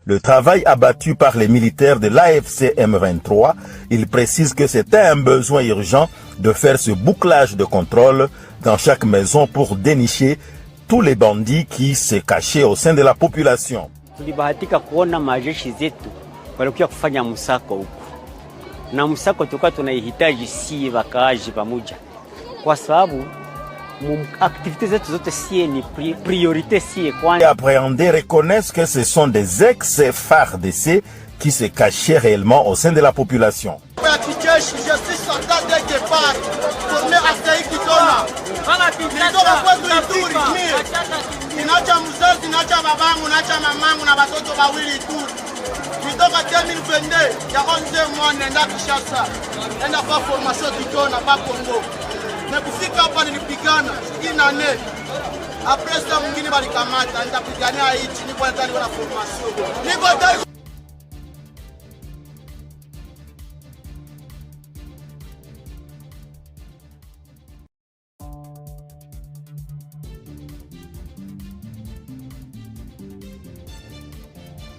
le travail abattu par les militaires de l'AFC M23. Il précise que c'était un besoin urgent de faire ce bouclage de contrôle dans chaque maison pour dénicher tous les bandits qui se cachaient au sein de la population. Tulibahatika kuona majeshi zetu walikuwa kufanya msako huko. Na msako tulikuwa tunahitaji si wakaaji pamoja. Kwa sababu activités zetu zote si ni priorité si Les appréhendés reconnaissent que ce sont des ex-FARDC qui se cachaient réellement au sein de la population. Kutoka 2022 ya 11 mois nenda Kinshasa. Nenda kwa formation Kitona pa Kongo. Na kufika hapa nilipigana inane. Après ça mwingine balikamata nitapigania hichi niko ndani na formation. Niko ndani.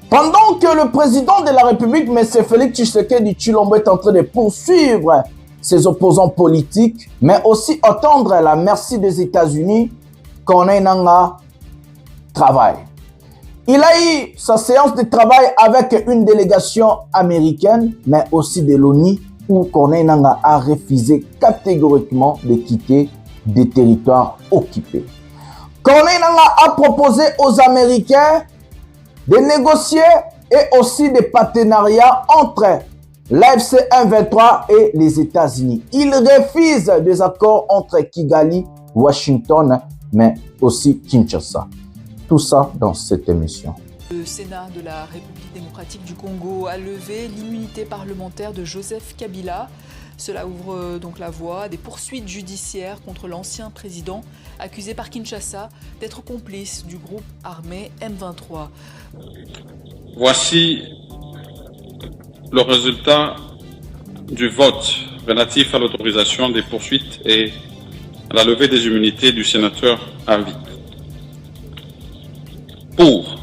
Pendant que le président de la République, M. Félix Tshisekedi Tshilombo, est en train de poursuivre ses opposants politiques, mais aussi attendre la merci des États-Unis qu'on ait un travail. Il a eu sa séance de travail avec une délégation américaine, mais aussi de l'ONU, où Corneille Nangaa a refusé catégoriquement de quitter des territoires occupés. Corneille Nangaa a proposé aux Américains de négocier et aussi des partenariats entre l'AFC M23 et les États-Unis. Il refuse des accords entre Kigali, Washington, mais aussi Kinshasa. Tout ça dans cette émission. Le Sénat de la République démocratique du Congo a levé l'immunité parlementaire de Joseph Kabila. Cela ouvre donc la voie à des poursuites judiciaires contre l'ancien président accusé par Kinshasa d'être complice du groupe armé M23. Voici le résultat du vote relatif à l'autorisation des poursuites et à la levée des immunités du sénateur Avi. Pour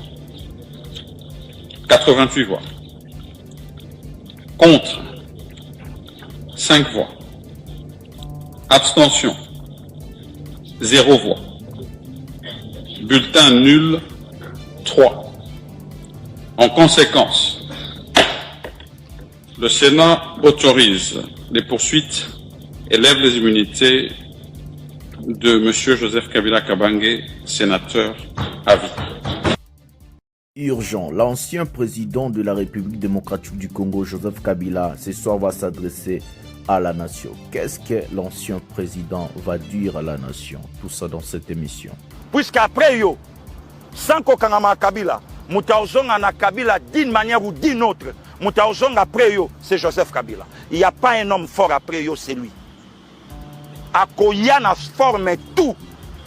88 voix. Contre 5 voix. Abstention 0 voix. Bulletin nul 3. En conséquence, le Sénat autorise les poursuites et lève les immunités de M. Joseph Kabila Kabange, sénateur à vie. Urgent, l'ancien président de la République démocratique du Congo, Joseph Kabila, ce soir va s'adresser à la nation. Qu'est-ce que l'ancien président va dire à la nation? Tout ça dans cette émission. Puisqu'après yo, sans kokangama Kabila, Moutaozonga na Kabila d'une manière ou d'une autre, Moutaozonga après yo, c'est Joseph Kabila. Il n'y a pas un homme fort après yo, c'est lui. Akoyana forme tout,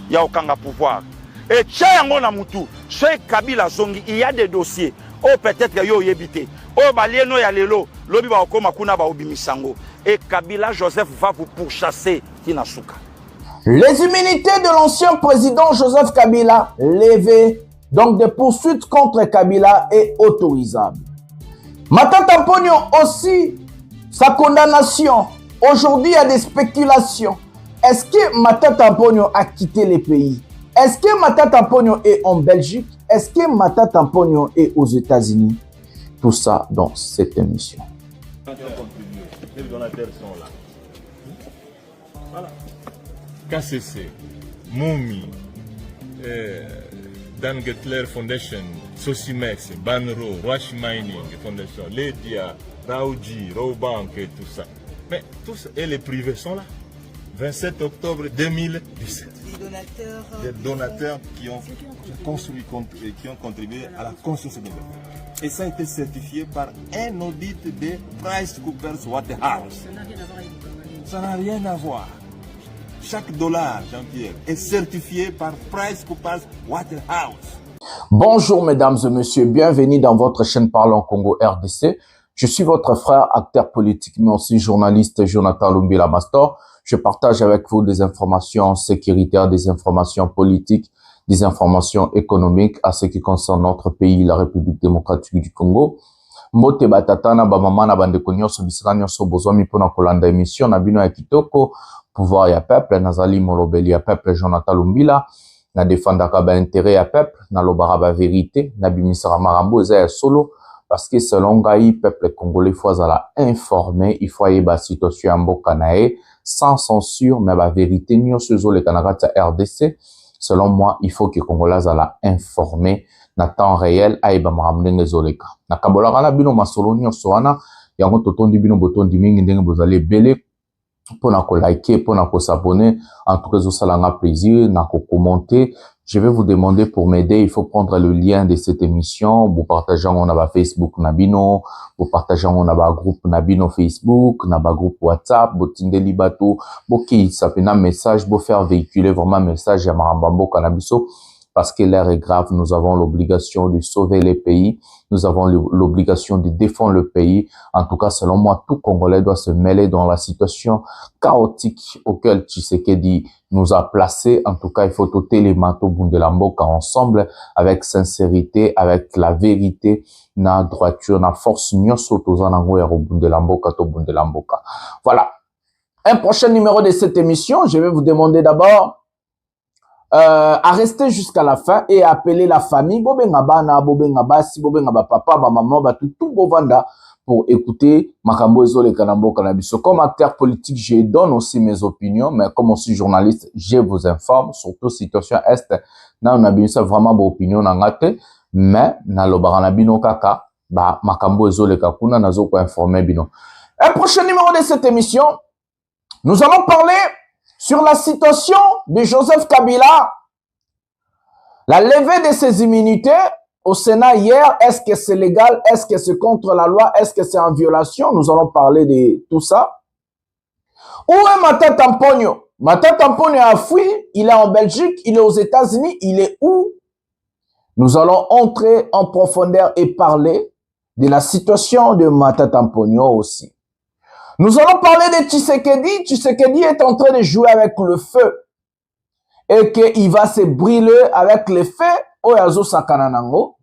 il y a aucun pouvoir. Et tchéyango na mutu, chez Kabila Zongi, il y a des dossiers. Oh peut-être yo yebité. Oh balieno ya lelo, lobi ba okoma kuna ba obimisango. Et Kabila Joseph va vous pourchasser Tinasuka. Les immunités de l'ancien président Joseph Kabila levées, donc des poursuites contre Kabila est autorisable. Matata Ponyo aussi, sa condamnation. Aujourd'hui, il y a des spéculations. Est-ce que Matata Ponyo a quitté le pays? Est-ce que Matata Ponyo est en Belgique? Est-ce que Matata Ponyo est aux États-Unis? Tout ça dans cette émission. Les donateurs sont là. Voilà. KCC, Moumi, Dan Getler Foundation, Sosimex, Banro, Rush Mining Foundation, Ledia, Raoji, Rowbank et tout ça. Mais tous et les privés sont là. 27 octobre 2017. Des donateurs qui ont construit et qui ont contribué à la construction de l'œuvre. Et ça a été certifié par un audit de PricewaterhouseCoopers. Ça n'a rien à voir. Chaque dollar, Jean-Pierre, est certifié par PricewaterhouseCoopers. Bonjour mesdames et messieurs, bienvenue dans votre chaîne Parlons Congo RDC. Je suis votre frère, acteur politique, mais aussi journaliste Jonathan Lumbila Mastor. Je partage avec vous des informations sécuritaires, des informations politiques, des informations économiques à ce qui concerne notre pays, la République démocratique du Congo. Mbote batatana ba mama na bandeko nyonso bisika nyonso bozwami mpona kolanda émission na bino ya kitoko pouvoir ya peuple nazali molobeli ya peuple Jonathan Lumbila na défendaka ba intérêt ya peuple na lobaka ba vérité na bimisaka makambo eza ya solo parce que selon ngai peuple congolais faut azala informé, il faut yeba situation ya mboka na ye sans censure mais ba vérité nyonso ezoleka na kati ya RDC. Selon moi, il faut que Congolais azala informé na temps réel ayeba makambo ndenge ezoleka. Na kabolaka na bino masolo nyonso wana yango totondi bino botondi mingi ndenge bozali ebele pona ko liker, pona ko s'abonner, en tout cas ezosala nga plaisir na ko commenter. Je vais vous demander pour m'aider, il faut prendre le lien de cette émission, vous partagez on a Facebook nabino, vous partagez on a ba groupe nabino Facebook, na ba groupe WhatsApp, botindeli bato, boki ça fait un message, bo faire véhiculer vraiment message ya marambambo kanabiso parce que l'heure est grave, nous avons l'obligation de sauver les pays, nous avons l'obligation de défendre le pays. En tout cas, selon moi, tout Congolais doit se mêler dans la situation chaotique auquel Tshisekedi nous a placés. En tout cas, il faut ôter les manteaux Bundelamboka ensemble, avec sincérité, avec la vérité, na droiture, na force, nyonso tozanango ya Bundelamboka to Bundelamboka. Voilà. Un prochain numéro de cette émission, je vais vous demander d'abord à rester jusqu'à la fin et appeler la famille, bobenga bana, bobenga basi, bobenga ba papa, ba maman, ba tout bovanda pour écouter makambo ezole kanambo kanabiso. Comme acteur politique, je donne aussi mes opinions, mais comme aussi journaliste, je vous informe, surtout situation est, na on a bien ça vraiment bon opinion na ngate, mais na lobara na bino kaka, ba makambo ezole kakuna nazo ko informer bino. Un prochain numéro de cette émission, nous allons parler sur la situation de Joseph Kabila, la levée de ses immunités au Sénat hier, est-ce que c'est légal, est-ce que c'est contre la loi, est-ce que c'est en violation? Nous allons parler de tout ça. Où est Matata Mponyo? Matata Mponyo a fui, il est en Belgique, il est aux États-Unis, il est où? Nous allons entrer en profondeur et parler de la situation de Matata Mponyo aussi. Nous allons parler de Tshisekedi. Tshisekedi est en train de jouer avec le feu. Et qu'il va se brûler avec le feu. Oyazo Sakananango.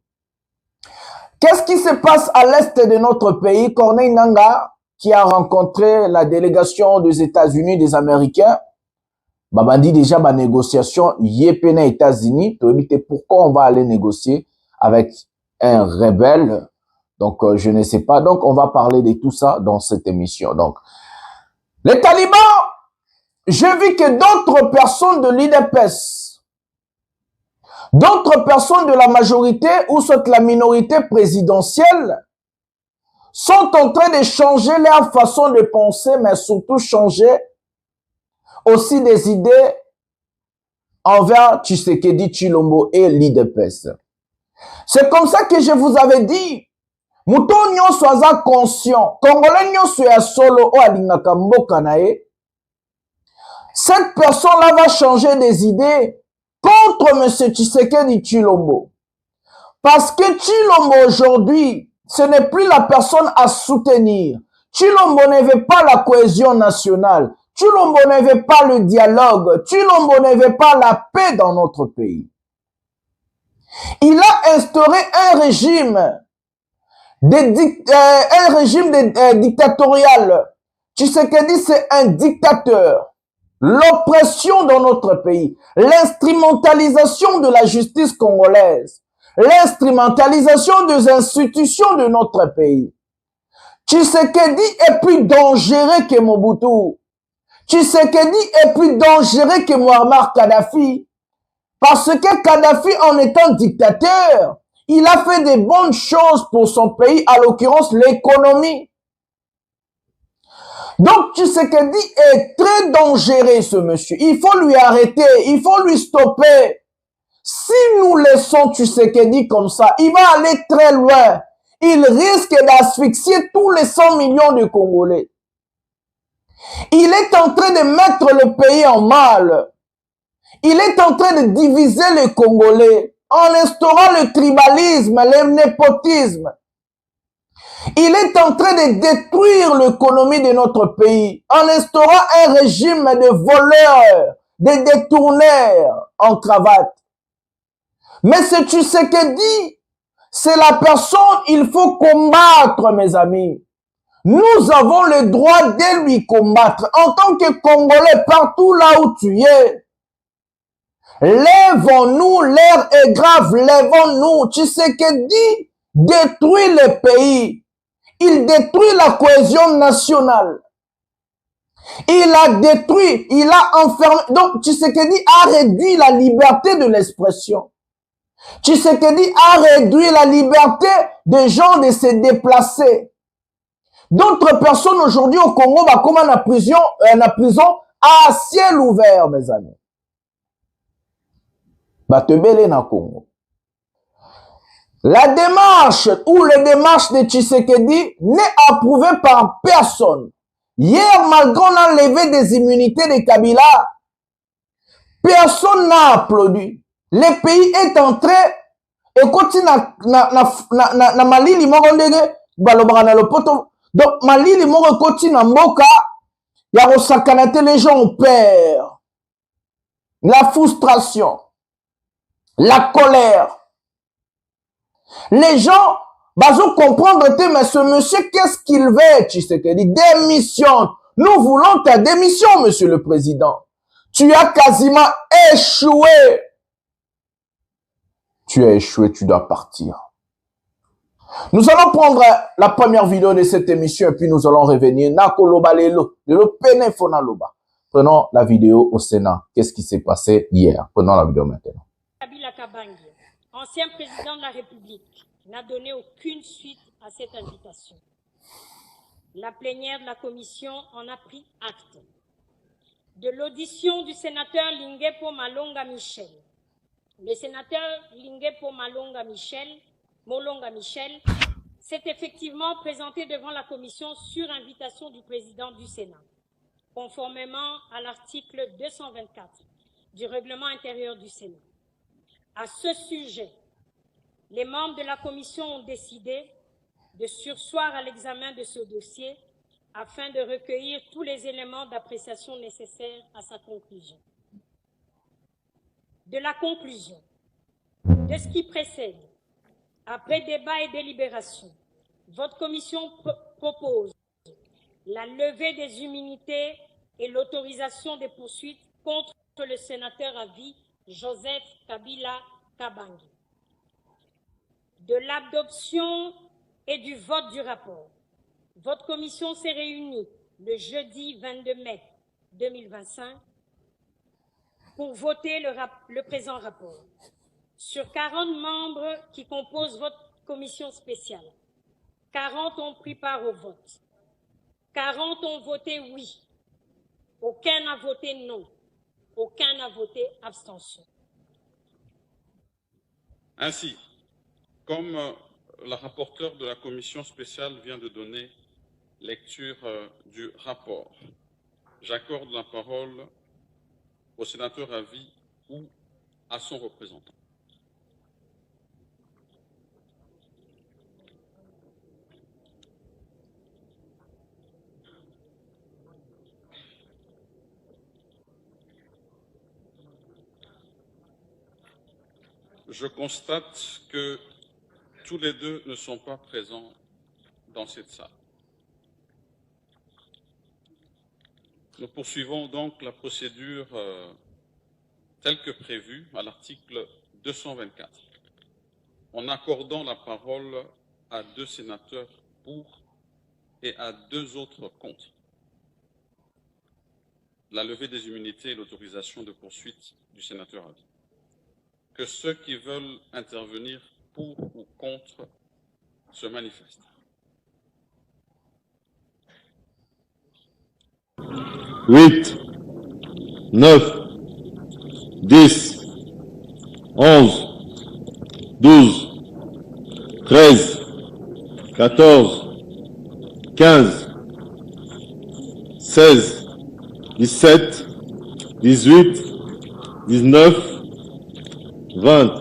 Qu'est-ce qui se passe à l'est de notre pays? Corneille Nangaa, qui a rencontré la délégation des États-Unis, des Américains. Babandi déjà ma négociation. Yépena États-Unis. Pourquoi on va aller négocier avec un rebelle? Donc, je ne sais pas. Donc, on va parler de tout ça dans cette émission. Donc, les talibans, j'ai vu que d'autres personnes de l'UDPS, d'autres personnes de la majorité ou soit la minorité présidentielle sont en train de changer leur façon de penser, mais surtout changer aussi des idées envers Tshisekedi Tshilombo et l'UDPS. C'est comme ça que je vous avais dit. Muto nyonso aza conscient, Congolais nyonso ya solo o alingaka mboka na ye. Cette personne-là va changer des idées contre M. Tshisekedi Tshilombo. Parce que Tshilombo aujourd'hui, ce n'est plus la personne à soutenir. Tshilombo ne veut pas la cohésion nationale. Tshilombo ne veut pas le dialogue. Tshilombo ne veut pas la paix dans notre pays. Il a instauré un régime dictatorial. Tshisekedi, c'est un dictateur. L'oppression dans notre pays, l'instrumentalisation de la justice congolaise, l'instrumentalisation des institutions de notre pays. Tshisekedi est plus dangereux que Mobutu. Tshisekedi est plus dangereux que Muammar Kadhafi. Parce que Kadhafi, en étant dictateur, il a fait des bonnes choses pour son pays, à l'occurrence l'économie. Donc Tshisekedi est très dangereux, ce monsieur. Il faut lui arrêter, il faut lui stopper. Si nous laissons Tshisekedi comme ça, il va aller très loin. Il risque d'asphyxier tous les 100 millions de Congolais. Il est en train de mettre le pays en mal. Il est en train de diviser les Congolais en instaurant le tribalisme, le népotisme. Il est en train de détruire l'économie de notre pays en instaurant un régime de voleurs, de détourneurs en cravate. Mais c'est Tshisekedi, c'est la personne il faut combattre, mes amis. Nous avons le droit de lui combattre. En tant que Congolais, partout là où tu es, lèvons-nous, l'heure est grave, lèvons-nous. Tshisekedi détruit le pays. Il détruit la cohésion nationale. Il a détruit, il a enfermé. Donc, Tshisekedi a réduit la liberté de l'expression. Tshisekedi a réduit la liberté des gens de se déplacer. D'autres personnes aujourd'hui au Congo, bah, comme en prison à ciel ouvert, mes amis. Bah, te belé na Congo. La démarche ou les démarches de Tshisekedi n'est approuvée par personne. Hier, malgré on a levé des immunités de Kabila, personne n'a applaudi. Le pays est entré et continue na malili moko ndenge balobaka na lopoto. Donc malili moko continue na mboka ya kosakanate, les gens ont peur. La frustration, la colère. Les gens bazo comprendre mais ce monsieur qu'est-ce qu'il veut, Tshisekedi? Démission. Nous voulons ta démission, monsieur le président. Tu as quasiment échoué. Tu as échoué, tu dois partir. Nous allons prendre la première vidéo de cette émission et puis nous allons revenir. Prenons la vidéo au Sénat. Qu'est-ce qui s'est passé hier? Prenons la vidéo maintenant. Kabila Kabange, ancien président de la République, n'a donné aucune suite à cette invitation. La plénière de la commission en a pris acte. De l'audition du sénateur Linguepo Malonga Michel. Le sénateur Linguepo Molonga Michel s'est effectivement présenté devant la commission sur invitation du président du Sénat, conformément à l'article 224 du règlement intérieur du Sénat. À ce sujet, les membres de la commission ont décidé de surseoir à l'examen de ce dossier afin de recueillir tous les éléments d'appréciation nécessaires à sa conclusion. De la conclusion, de ce qui précède, après débat et délibération, votre commission propose la levée des immunités et l'autorisation des poursuites contre le sénateur à vie Joseph Kabila Kabange. De l'adoption et du vote du rapport, votre commission s'est réunie le jeudi 22 mai 2025 pour voter le présent rapport. Sur 40 membres qui composent votre commission spéciale, 40 ont pris part au vote. 40 ont voté oui. Aucun n'a voté non. Aucun n'a voté abstention. Ainsi, comme la rapporteure de la commission spéciale vient de donner lecture du rapport, j'accorde la parole au sénateur à vie ou à son représentant. Je constate que tous les deux ne sont pas présents dans cette salle. Nous poursuivons donc la procédure telle que prévue à l'article 224, en accordant la parole à 2 sénateurs pour et à 2 autres contre la levée des immunités et l'autorisation de poursuite du sénateur à vie. Que ceux qui veulent intervenir pour ou contre se manifestent. 8, 9, 10, 11, 12, 13, 14, 15, 16, 17, 18, 19, 20,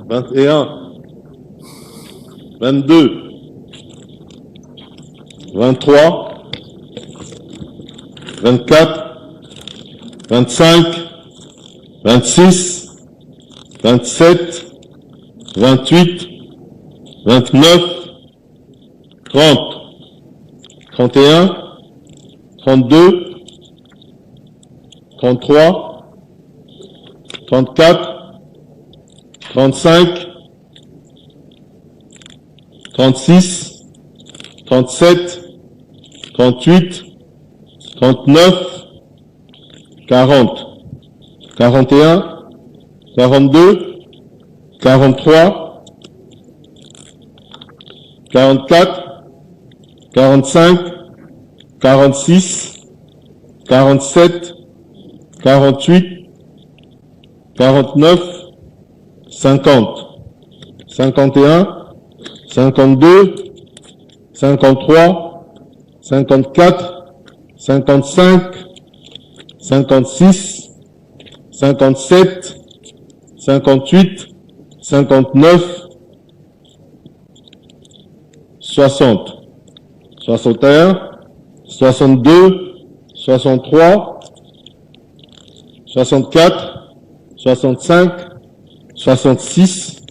21, 22, 23, 24, 25, 26, 27, 28, 29, 30, 31, 32, 33, 34, 35, 36, 37, 38, 39, 40, 41, 42, 43, 44, 45, 46, 47, 48, 49, 50, 51, 52, 53, 54, 55, 56, 57, 58, 59, 60, 61, 62, 63, 64, 65, 66,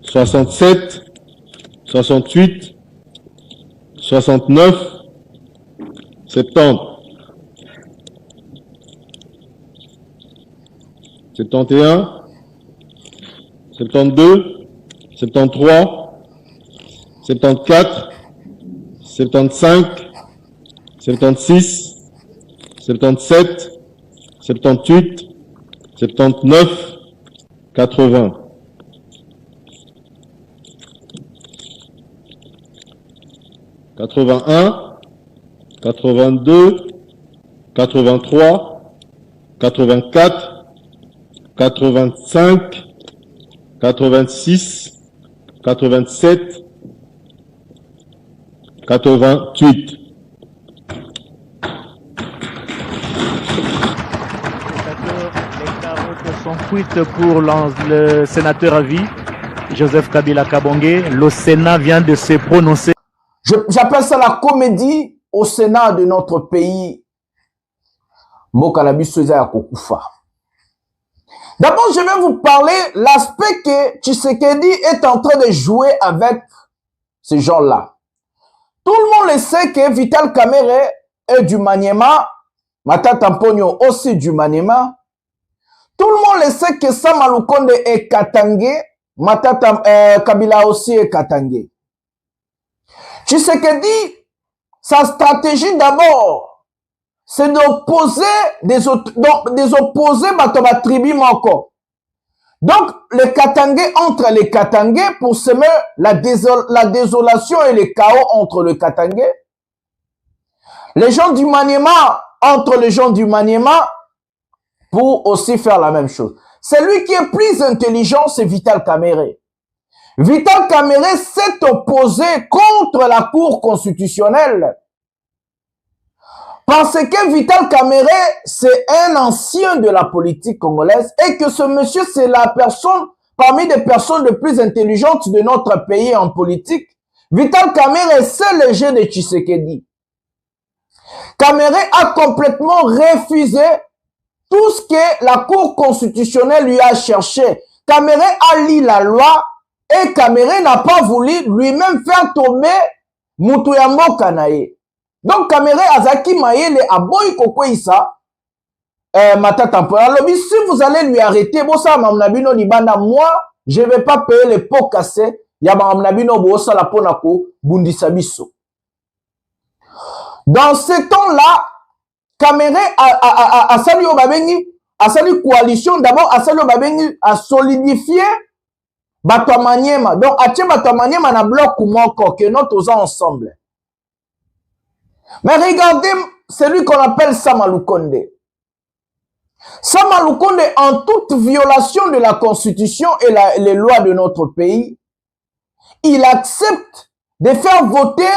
67, 68, 69, 70, 71, 72, 73, 74, 75, 76, 77, 78, 79, 80. 81, 82, 83, 84, 85, 86, 87, 88. Les carottes sont cuites pour le sénateur à vie, Joseph Kabila Kabongé. Le Sénat vient de se prononcer. J'appelle ça la comédie au Sénat de notre pays. Mokalabi Souza Kokufa. D'abord, je vais vous parler l'aspect que Tshisekedi est en train de jouer avec ces gens-là. Tout le monde le sait que Vital Kamerhe est du Maniema, Matata Mponyo aussi du Maniema. Tout le monde le sait que Sama Lukonde est Katangé, Matata Kabila aussi est Katangé. Tshisekedi, sa stratégie d'abord, c'est d'opposer des opposés à tribu Moko. Donc, les Katangais entre les Katangais pour semer la désolation et le chaos entre les Katangais. Les gens du Maniema entre les gens du Maniema pour aussi faire la même chose. Celui qui est plus intelligent, c'est Vital Kamerhe. Vital Kamerhe s'est opposé contre la Cour constitutionnelle. Parce que Vital Kamerhe, c'est un ancien de la politique congolaise et que ce monsieur, c'est la personne, parmi les personnes les plus intelligentes de notre pays en politique. Vital Kamerhe, c'est le jeu de Tshisekedi. Kamerhe a complètement refusé tout ce que la Cour constitutionnelle lui a cherché. Kamerhe a lu la loi et Kamerhe n'a pas voulu lui-même faire tomber Moutouya Kanaye. Donc Kamerhe Azaki Mayele a boy kokoisa Matata Mponyo. Alors si vous allez lui arrêter, bossa mamnabino libanda, moi je vais pas payer les pots cassés. Ya mamnabino bossa la ponako bundisa biso. Dans ce temps-là, Kamerhe a sali obabengi, a sali coalition d'abord, a sali obabengi, a solidifié Bato Maniema. Donc atie Bato Maniema na bloc moko que nous tous ensemble. Mais regardez celui qu'on appelle Sama Lukonde. Sama Lukonde, en toute violation de la constitution et les lois de notre pays, il accepte de faire voter,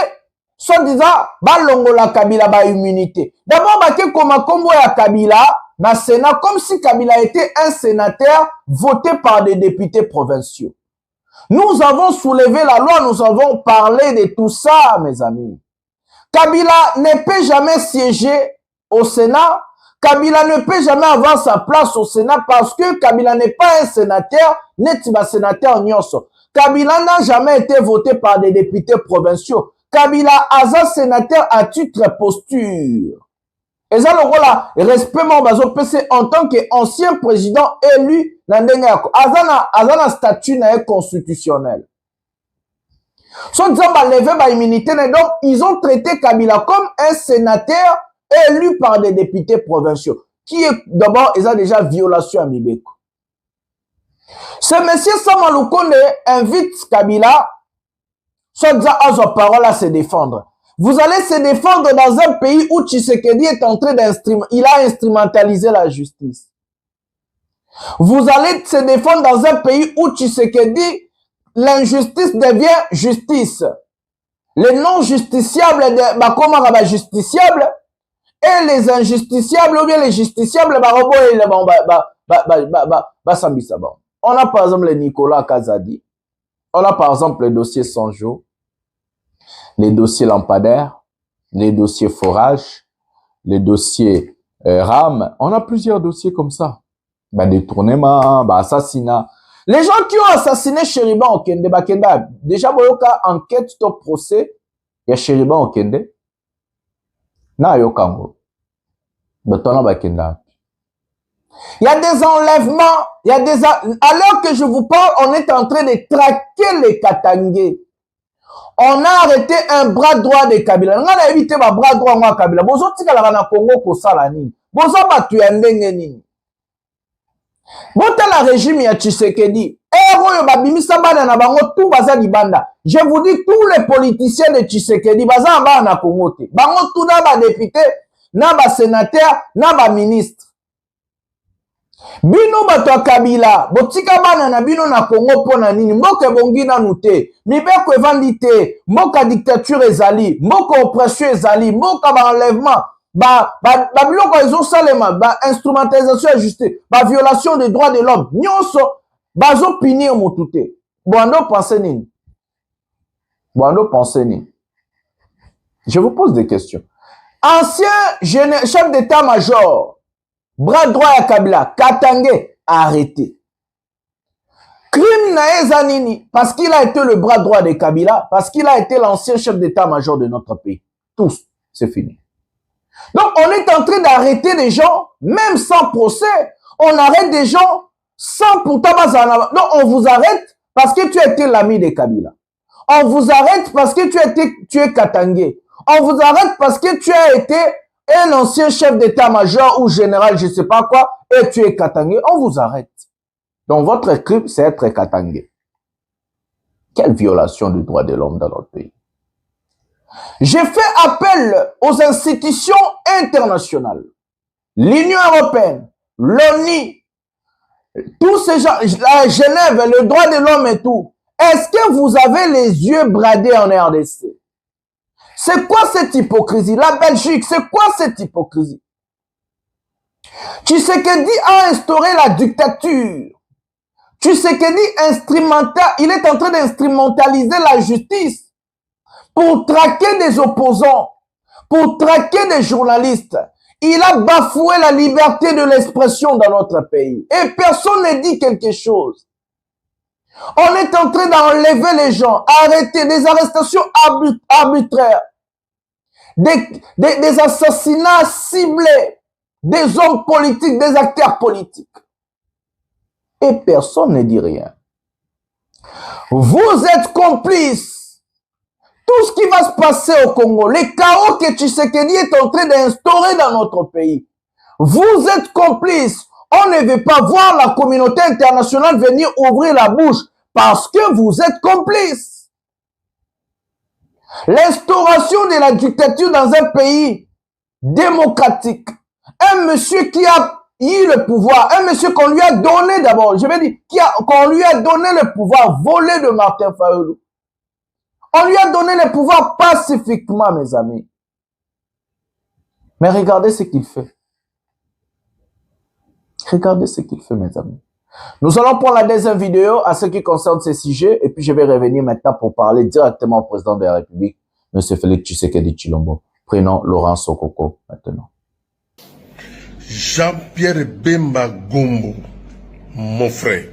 soit disant, Balongola Kabila ba immunité. D'abord, Baké Koma Kombo ya Kabila, na Sénat, comme si Kabila était un sénateur voté par des députés provinciaux. Nous avons soulevé la loi, nous avons parlé de tout ça, mes amis. Kabila ne peut jamais siéger au Sénat. Kabila ne peut jamais avoir sa place au Sénat parce que Kabila n'est pas un sénateur, n'est pas sénateur Nyonso. Kabila n'a jamais été voté par des députés provinciaux. Kabila a un sénateur à titre posture. Et ça, le rôle respect mon bazo PC en tant qu'ancien président élu dans le statut constitutionnel. Son disant levé par immunité, donc ils ont traité Kabila comme un sénateur élu par des députés provinciaux, qui est d'abord, ils ont déjà violation à Mibeko. Ce monsieur Samaloukonde invite Kabila, soit disant à sa parole à se défendre. Vous allez se défendre dans un pays où Tshisekedi est en train il a instrumentalisé la justice. Vous allez se défendre dans un pays où Tshisekedi, l'injustice devient justice. Les non-justiciables, comment justiciables, et les injusticiables, ou bien les justiciables, on a par exemple le Nicolas Kazadi, on a par exemple le dossier Sanjo, les dossiers lampadaires, les dossiers forage, les dossiers RAM, on a plusieurs dossiers comme ça. Détournement, assassinat. Les gens qui ont assassiné Chériban Okende, déjà, boyoka enquête top procès, il y a Chériban Okende. Na yokango. Il y a des enlèvements, il y a des... Alors que je vous parle, on est en train de traquer les Katangais. On a arrêté un bras droit de Kabila. On a évité un bras droit de Kabila. Bozo tika la na Congo ko sala nini. Bozo batu ya ndenge nini. Bota la régime ya Tshisekedi. Oyo babimisa bana na bango tout baza libanda. Je vous dis tous les politiciens de Tshisekedi baza bana na Congo te. Bango tout na ba député, na ba sénateur, na ba ministre. Bino bato Kabila, botika bana na bino na Congo pona nini, mboka bongi na nute, mibeko evandi te, mboka dictature ezali, mboka oppression ezali, mboka ba enlèvement, biloko ezo salema, ba instrumentalisation ya justice, ba violation des droits de l'homme, nyonso, bazo punir motute. Boando pensez nini? Boando pensez nini? Je vous pose des questions. Ancien chef d'état-major, bras droit ya Kabila, Katangé, arrêté. Crime na ezanini, parce qu'il a été le bras droit de Kabila, parce qu'il a été l'ancien chef d'état-major de notre pays. Tous, c'est fini. Donc, on est en train d'arrêter des gens, même sans procès. On arrête des gens sans pourtant... Non, on vous arrête parce que tu as été l'ami de Kabila. On vous arrête parce que tu es Katangé. On vous arrête parce que tu as été un ancien chef d'état-major ou général, je ne sais pas quoi, et tu es Katangé, on vous arrête. Donc votre crime, c'est être Katangé. Quelle violation du droit de l'homme dans notre pays. J'ai fait appel aux institutions internationales, l'Union européenne, l'ONU, tous ces gens, la Genève, le droit de l'homme et tout. Est-ce que vous avez les yeux bradés en RDC? C'est quoi cette hypocrisie? La Belgique, c'est quoi cette hypocrisie? Tshisekedi a instauré la dictature. Tshisekedi il est en train d'instrumentaliser la justice pour traquer des opposants, pour traquer des journalistes. Il a bafoué la liberté de l'expression dans notre pays. Et personne ne dit quelque chose. On est en train d'enlever les gens, arrêter des arrestations arbitraires, des assassinats ciblés, des hommes politiques, des acteurs politiques. Et personne ne dit rien. Vous êtes complices. Tout ce qui va se passer au Congo, les chaos que Tshisekedi est en train d'instaurer dans notre pays, vous êtes complices. On ne veut pas voir la communauté internationale venir ouvrir la bouche parce que vous êtes complices. L'instauration de la dictature dans un pays démocratique, un monsieur qui a eu le pouvoir, un monsieur qu'on lui a donné d'abord, je vais dire, qu'on lui a donné le pouvoir volé de Martin Fayulu. On lui a donné le pouvoir pacifiquement, mes amis. Mais regardez ce qu'il fait. Regardez ce qu'il fait, mes amis. Nous allons prendre la deuxième vidéo à ce qui concerne ces sujets et puis je vais revenir maintenant pour parler directement au président de la République, M. Félix Tshisekedi Tshilombo. Prénom Laurent Sokoko, maintenant. Jean-Pierre Bemba Gombo, mon frère.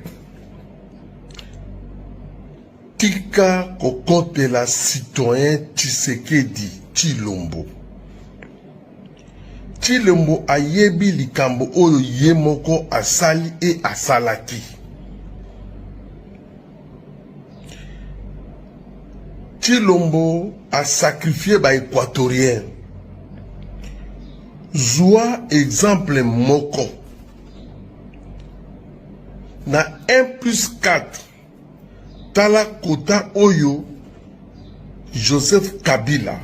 Tika kokote la citoyen Tshisekedi Tshilombo. Tshilombo ayebi likambo oyo yemoko asali e asalaki. Tshilombo a sacrifié ba équatorien. Zoua exemple moko. Na 1+4. Tala Kota Oyo, Joseph Kabila,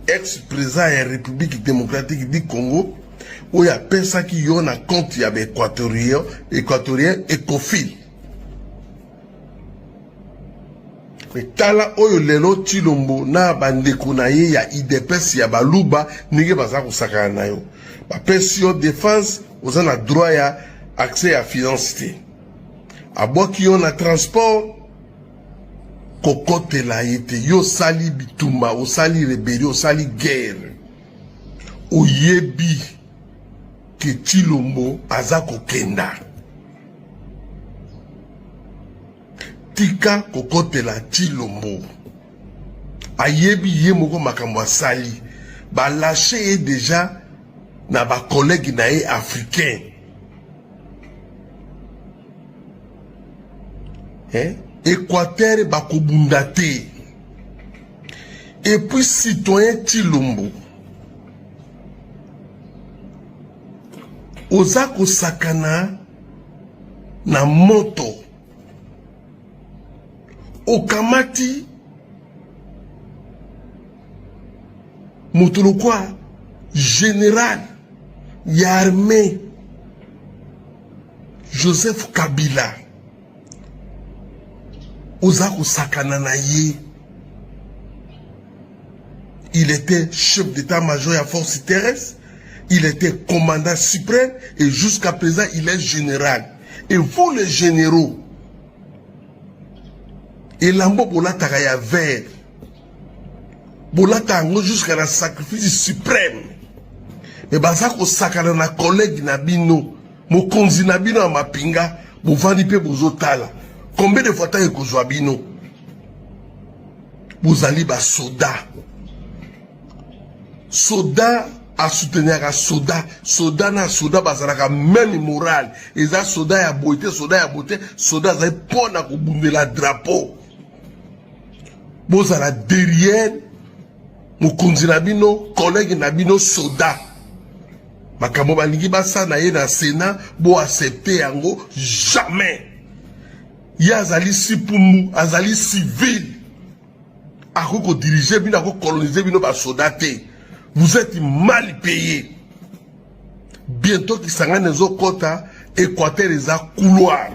ex-président de la République démocratique du Congo, où il y a personne qui y a un compte, il y a des équatoriens écophiles. Mais Tala Oyo Lelo Tshilombo, na bandeko na ye ya IDPS ya baluba, nige baza kusaka na yo. Ba pension défense, vous avez droit à accès à financier. A bois qui ont un transport, kokote la yete, yo sali bitumba, o sali rébellion, o sali guerre. O yebi ke Tshilombo azako kenda. Tika kokote la Tshilombo. Ayebi ye moko makambo asali. Ba lâché ye déjà na ba collègue na ye africain. Équateur bakobundate. Et puis citoyen Tshilombo. Ozako sakana na moto. Okamati Motulokwa général ya armée Joseph Kabila. Ozako sakana na ye. Il était chef d'état-major à force terrestre. Il était commandant suprême et jusqu'à présent il est général. Et vous les généraux, et l'ambo bolata ya vert, bolata ango jusqu'à la sacrifice suprême. Mais bazako sakana na collègue na bino, mokonzi na bino a mapinga, bovandi pe bozotala. Combien de fois t'as kozwa bino? Bozali ba soda. Soda a soutenir à soda. Soda na soda bazalaka même moral. Et ça soda ya beauté, soda za pona ko bundela drapeau. Bozala derrière mokonzi na bino, collègue na bino soda. Makambo balingi basa na ye na Sénat, bo accepter yango jamais. Yazali sipumu, azali civil. Ako diriger bino, ako coloniser bino ba soldate. Vous êtes mal payé. Bientôt qui s'engage nezo kota, Équateur les a couloir.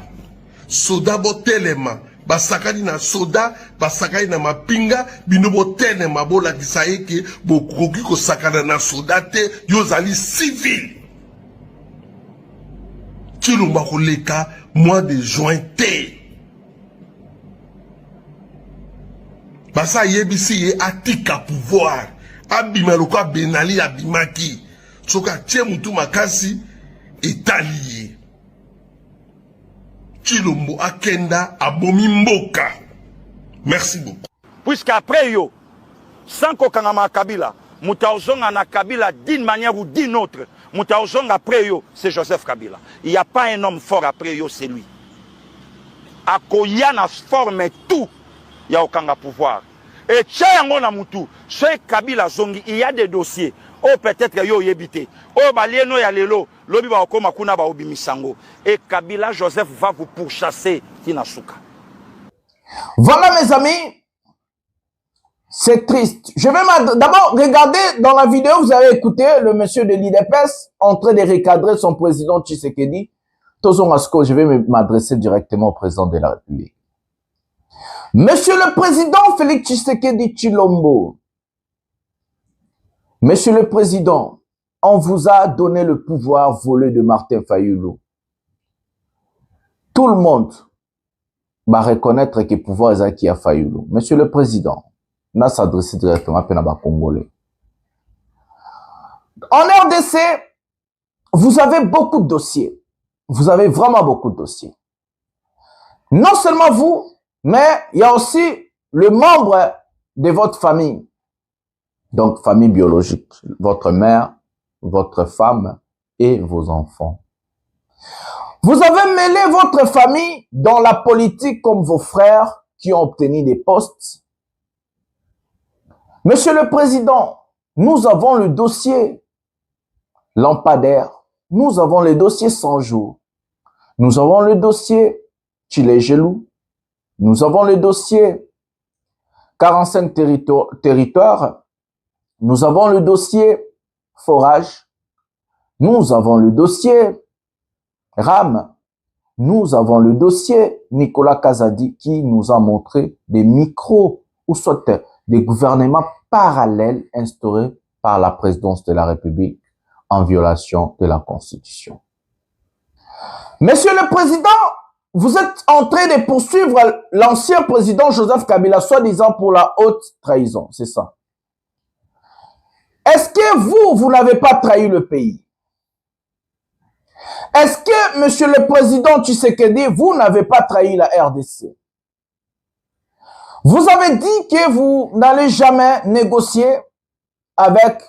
Soda bo telema, basakani na soda, basakani na mapinga, bino bo telema bo la kisaye ke bo koki ko sakana na soldate, yozali civil. Tshilombo koleka mois de juin te. Basa yebisi ye atika pouvoir. Abima lokwa benali abimaki. Soka tie mutu makasi etaliye. Tshilombo akenda abomi mboka. Merci beaucoup. Puisqu'après yo, sans kokangama Kabila, Moutaozonga na Kabila d'une manière ou d'une autre, Moutaozonga après yo, c'est Joseph Kabila. Il n'y a pas un homme fort après yo, c'est lui. Akoyana forme tout. Il y a aucun pouvoir. Et tchéango na mutu, chez Kabila Zongi, il y a des dossiers. Oh peut-être yo yebité. Oh balieno ya lelo, lobi ba okoma kuna ba obimisango. Et Kabila Joseph va vous pourchasser Tinasuka. Voilà mes amis, c'est triste. Je vais d'abord regarder dans la vidéo, vous avez écouté le monsieur de l'IDPS en train de recadrer son président Tshisekedi. Tozon Asko, je vais m'adresser directement au président de la République. Monsieur le Président Félix Tshisekedi Tshilombo, Monsieur le Président, on vous a donné le pouvoir volé de Martin Fayulu. Tout le monde va reconnaître que le pouvoir est acquis à Fayulu. Monsieur le Président, on a s'adressé directement à Congolais. En RDC, vous avez beaucoup de dossiers. Vous avez vraiment beaucoup de dossiers. Non seulement vous, mais il y a aussi le membre de votre famille. Donc, famille biologique. Votre mère, votre femme et vos enfants. Vous avez mêlé votre famille dans la politique comme vos frères qui ont obtenu des postes. Monsieur le Président, nous avons le dossier lampadaire. Nous avons le dossier 100 jours. Nous avons le dossier Tchilé-Gelou. Nous avons le dossier 45 territoires. Nous avons le dossier forage. Nous avons le dossier RAM. Nous avons le dossier Nicolas Kazadi qui nous a montré des micros ou soit des gouvernements parallèles instaurés par la présidence de la République en violation de la Constitution. Monsieur le Président, vous êtes en train de poursuivre l'ancien président Joseph Kabila, soi-disant pour la haute trahison, c'est ça. Est-ce que vous n'avez pas trahi le pays? Est-ce que, monsieur le président Tshisekedi, vous n'avez pas trahi la RDC? Vous avez dit que vous n'allez jamais négocier avec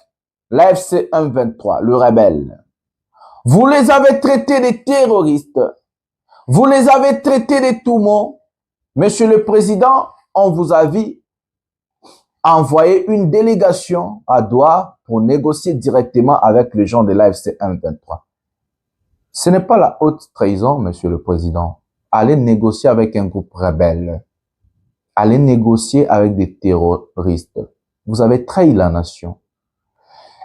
l'AFC M23, le rebelle. Vous les avez traités de terroristes. Vous les avez traités de tout mot. Monsieur le Président, on vous a vu envoyer une délégation à Douala pour négocier directement avec les gens de l'AFC M23. Ce n'est pas la haute trahison, Monsieur le Président. Allez négocier avec un groupe rebelle. Allez négocier avec des terroristes. Vous avez trahi la nation.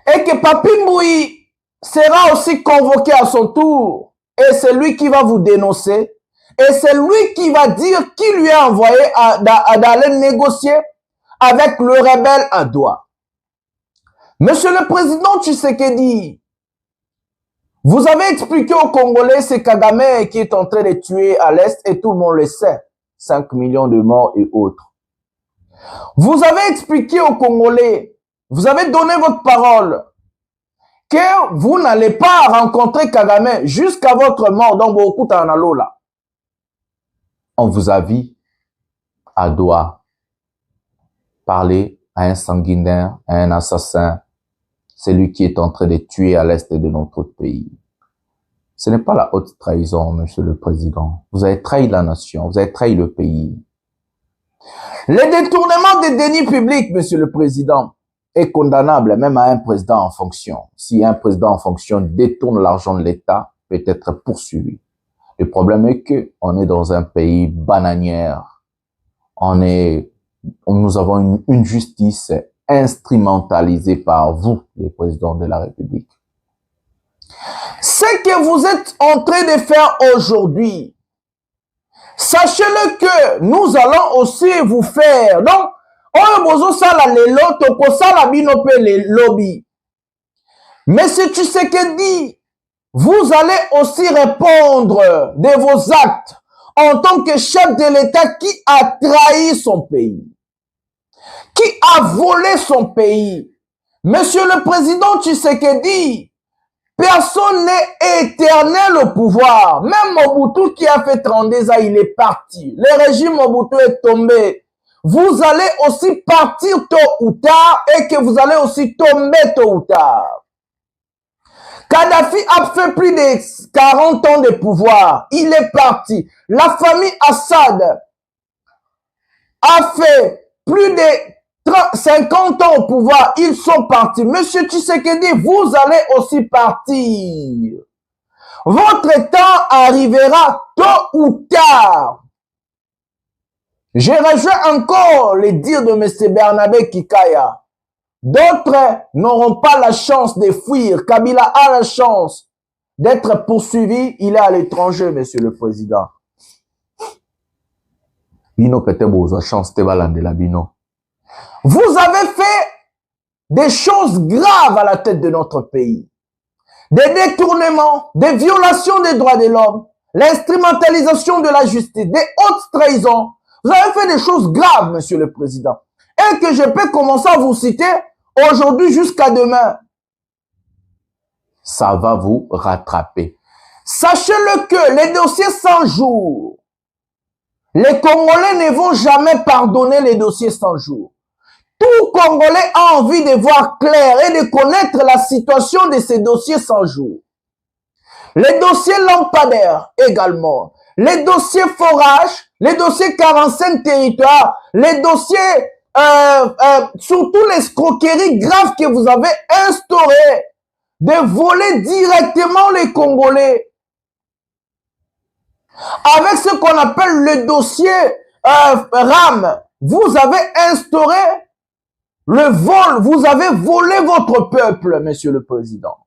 Et que Papi Mbouyi sera aussi convoqué à son tour. Et c'est lui qui va vous dénoncer. Et c'est lui qui va dire qui lui a envoyé d'aller négocier avec le rebelle à Douala. Monsieur le Président Tshisekedi, vous avez expliqué aux Congolais, c'est Kagame qui est en train de tuer à l'Est et tout le monde le sait. 5 millions de morts et autres. Vous avez expliqué aux Congolais, vous avez donné votre parole que vous n'allez pas rencontrer Kagame jusqu'à votre mort dans beaucoup d'analola. On vous a vu à Douala parler à un sanguinaire, à un assassin, celui qui est en train de tuer à l'est de notre pays. Ce n'est pas la haute trahison, Monsieur le Président. Vous avez trahi la nation, vous avez trahi le pays. Le détournement des deniers publics, Monsieur le Président, est condamnable même à un président en fonction. Si un président en fonction détourne l'argent de l'État, peut être poursuivi. Le problème est que on est dans un pays bananière. Nous avons une justice instrumentalisée par vous, le président de la République. Ce que vous êtes en train de faire aujourd'hui, sachez-le que nous allons aussi vous faire. Donc, Monsieur Tshisekedi, vous allez aussi répondre de vos actes en tant que chef de l'État qui a trahi son pays, qui a volé son pays. Monsieur le Président Tshisekedi, personne n'est éternel au pouvoir. Même Mobutu qui a fait 32 ans, il est parti. Le régime Mobutu est tombé. Vous allez aussi partir tôt ou tard et que vous allez aussi tomber tôt ou tard. Kadhafi a fait plus de 40 ans de pouvoir. Il est parti. La famille Assad a fait plus de 50 ans au pouvoir. Ils sont partis. Monsieur Tshisekedi, vous allez aussi partir. Votre temps arrivera tôt ou tard. Je rejoins encore les dires de M. Bernabé Kikaya. D'autres n'auront pas la chance de fuir. Kabila a la chance d'être poursuivi. Il est à l'étranger, Monsieur le Président. Bino peut-être chance de la Bino. Vous avez fait des choses graves à la tête de notre pays. Des détournements, des violations des droits de l'homme, l'instrumentalisation de la justice, des hautes trahisons. Vous avez fait des choses graves, Monsieur le Président. Et que je peux commencer à vous citer aujourd'hui jusqu'à demain. ça va vous rattraper. Sachez-le que les dossiers 100 jours, les Congolais ne vont jamais pardonner les dossiers 100 jours. Tout Congolais a envie de voir clair et de connaître la situation de ces dossiers 100 jours. Les dossiers lampadaires également, les dossiers forage, les dossiers 45 territoires, les dossiers, surtout les escroqueries graves que vous avez instaurées, de voler directement les Congolais. Avec ce qu'on appelle le dossier RAM, vous avez instauré le vol, vous avez volé votre peuple, Monsieur le Président.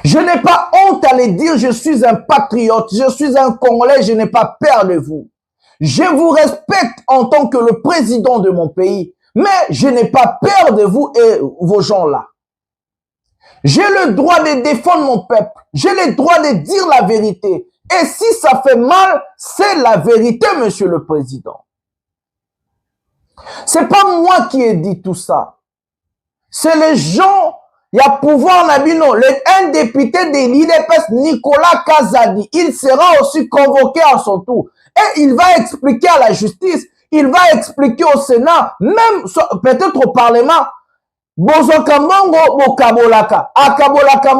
Je n'ai pas honte à le dire, je suis un patriote, je suis un Congolais, je n'ai pas peur de vous. Je vous respecte en tant que le président de mon pays, mais je n'ai pas peur de vous et vos gens-là. J'ai le droit de défendre mon peuple, j'ai le droit de dire la vérité. Et si ça fait mal, c'est la vérité, Monsieur le Président. C'est pas moi qui ai dit tout ça. C'est les gens, il y a pouvoir Nabino, un député de l'IDPS, Nicolas Kazadi, il sera aussi convoqué à son tour. Et il va expliquer à la justice, il va expliquer au Sénat, même peut-être au Parlement, Bozokamongo Bokabolaka, Akabolaka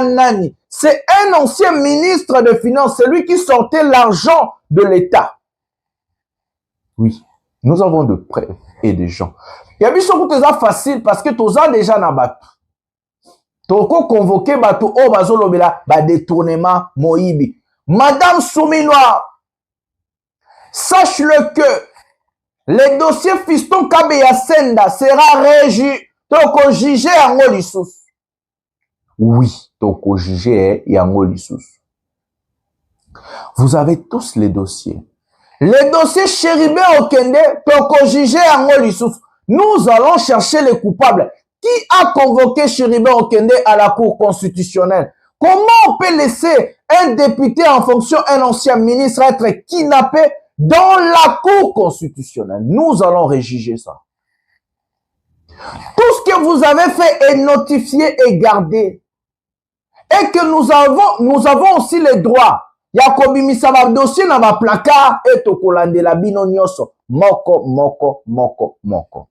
Nani. C'est un ancien ministre de Finances, c'est lui qui sortait l'argent de l'État. Oui, nous avons de preuves et des gens. Il y a beaucoup de choses faciles parce que tous as déjà nabat. Toko convoqué bato o bazolobela ba détournement Moïbi. Madame Souminois, sache-le que les dossiers Fiston Kabeya Senda sera régi toko jugé en Molissus. Oui, toko jugé en Molissus. Vous avez tous les dossiers. Les dossiers Chéribé Okende toko jugé en Molissus. Nous allons chercher les coupables. Qui a convoqué Chéribé Okende à la Cour constitutionnelle? Comment on peut laisser un député en fonction, un ancien ministre être kidnappé dans la Cour constitutionnelle? Nous allons réjuger ça. Tout ce que vous avez fait est notifié et gardé. Et que nous avons aussi les droits. Yakobi Misaba dossier dans ma placard et tokolande la bino nyoso. Moko, moko, moko, moko.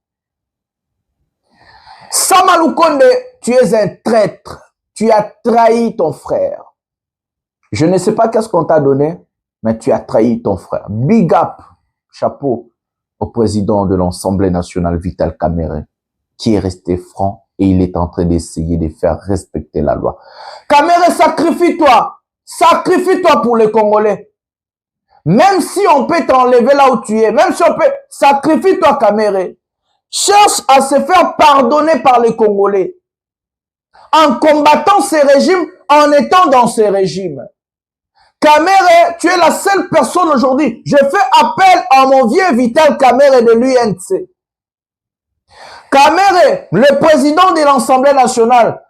Samalukonde, tu es un traître. Tu as trahi ton frère. Je ne sais pas qu'est-ce qu'on t'a donné, mais tu as trahi ton frère. Big up, chapeau au président de l'Assemblée nationale, Vital Kamerhe, qui est resté franc et il est en train d'essayer de faire respecter la loi. Kamerhe, sacrifie-toi. Sacrifie-toi pour les Congolais. Même si on peut t'enlever là où tu es, même si on peut, sacrifie-toi, Kamerhe. Cherche à se faire pardonner par les Congolais en combattant ces régimes, en étant dans ces régimes. Kamerhe, tu es la seule personne aujourd'hui. Je fais appel à mon vieux Vital Kamerhe de l'UNC. Kamerhe, le président de l'Assemblée nationale,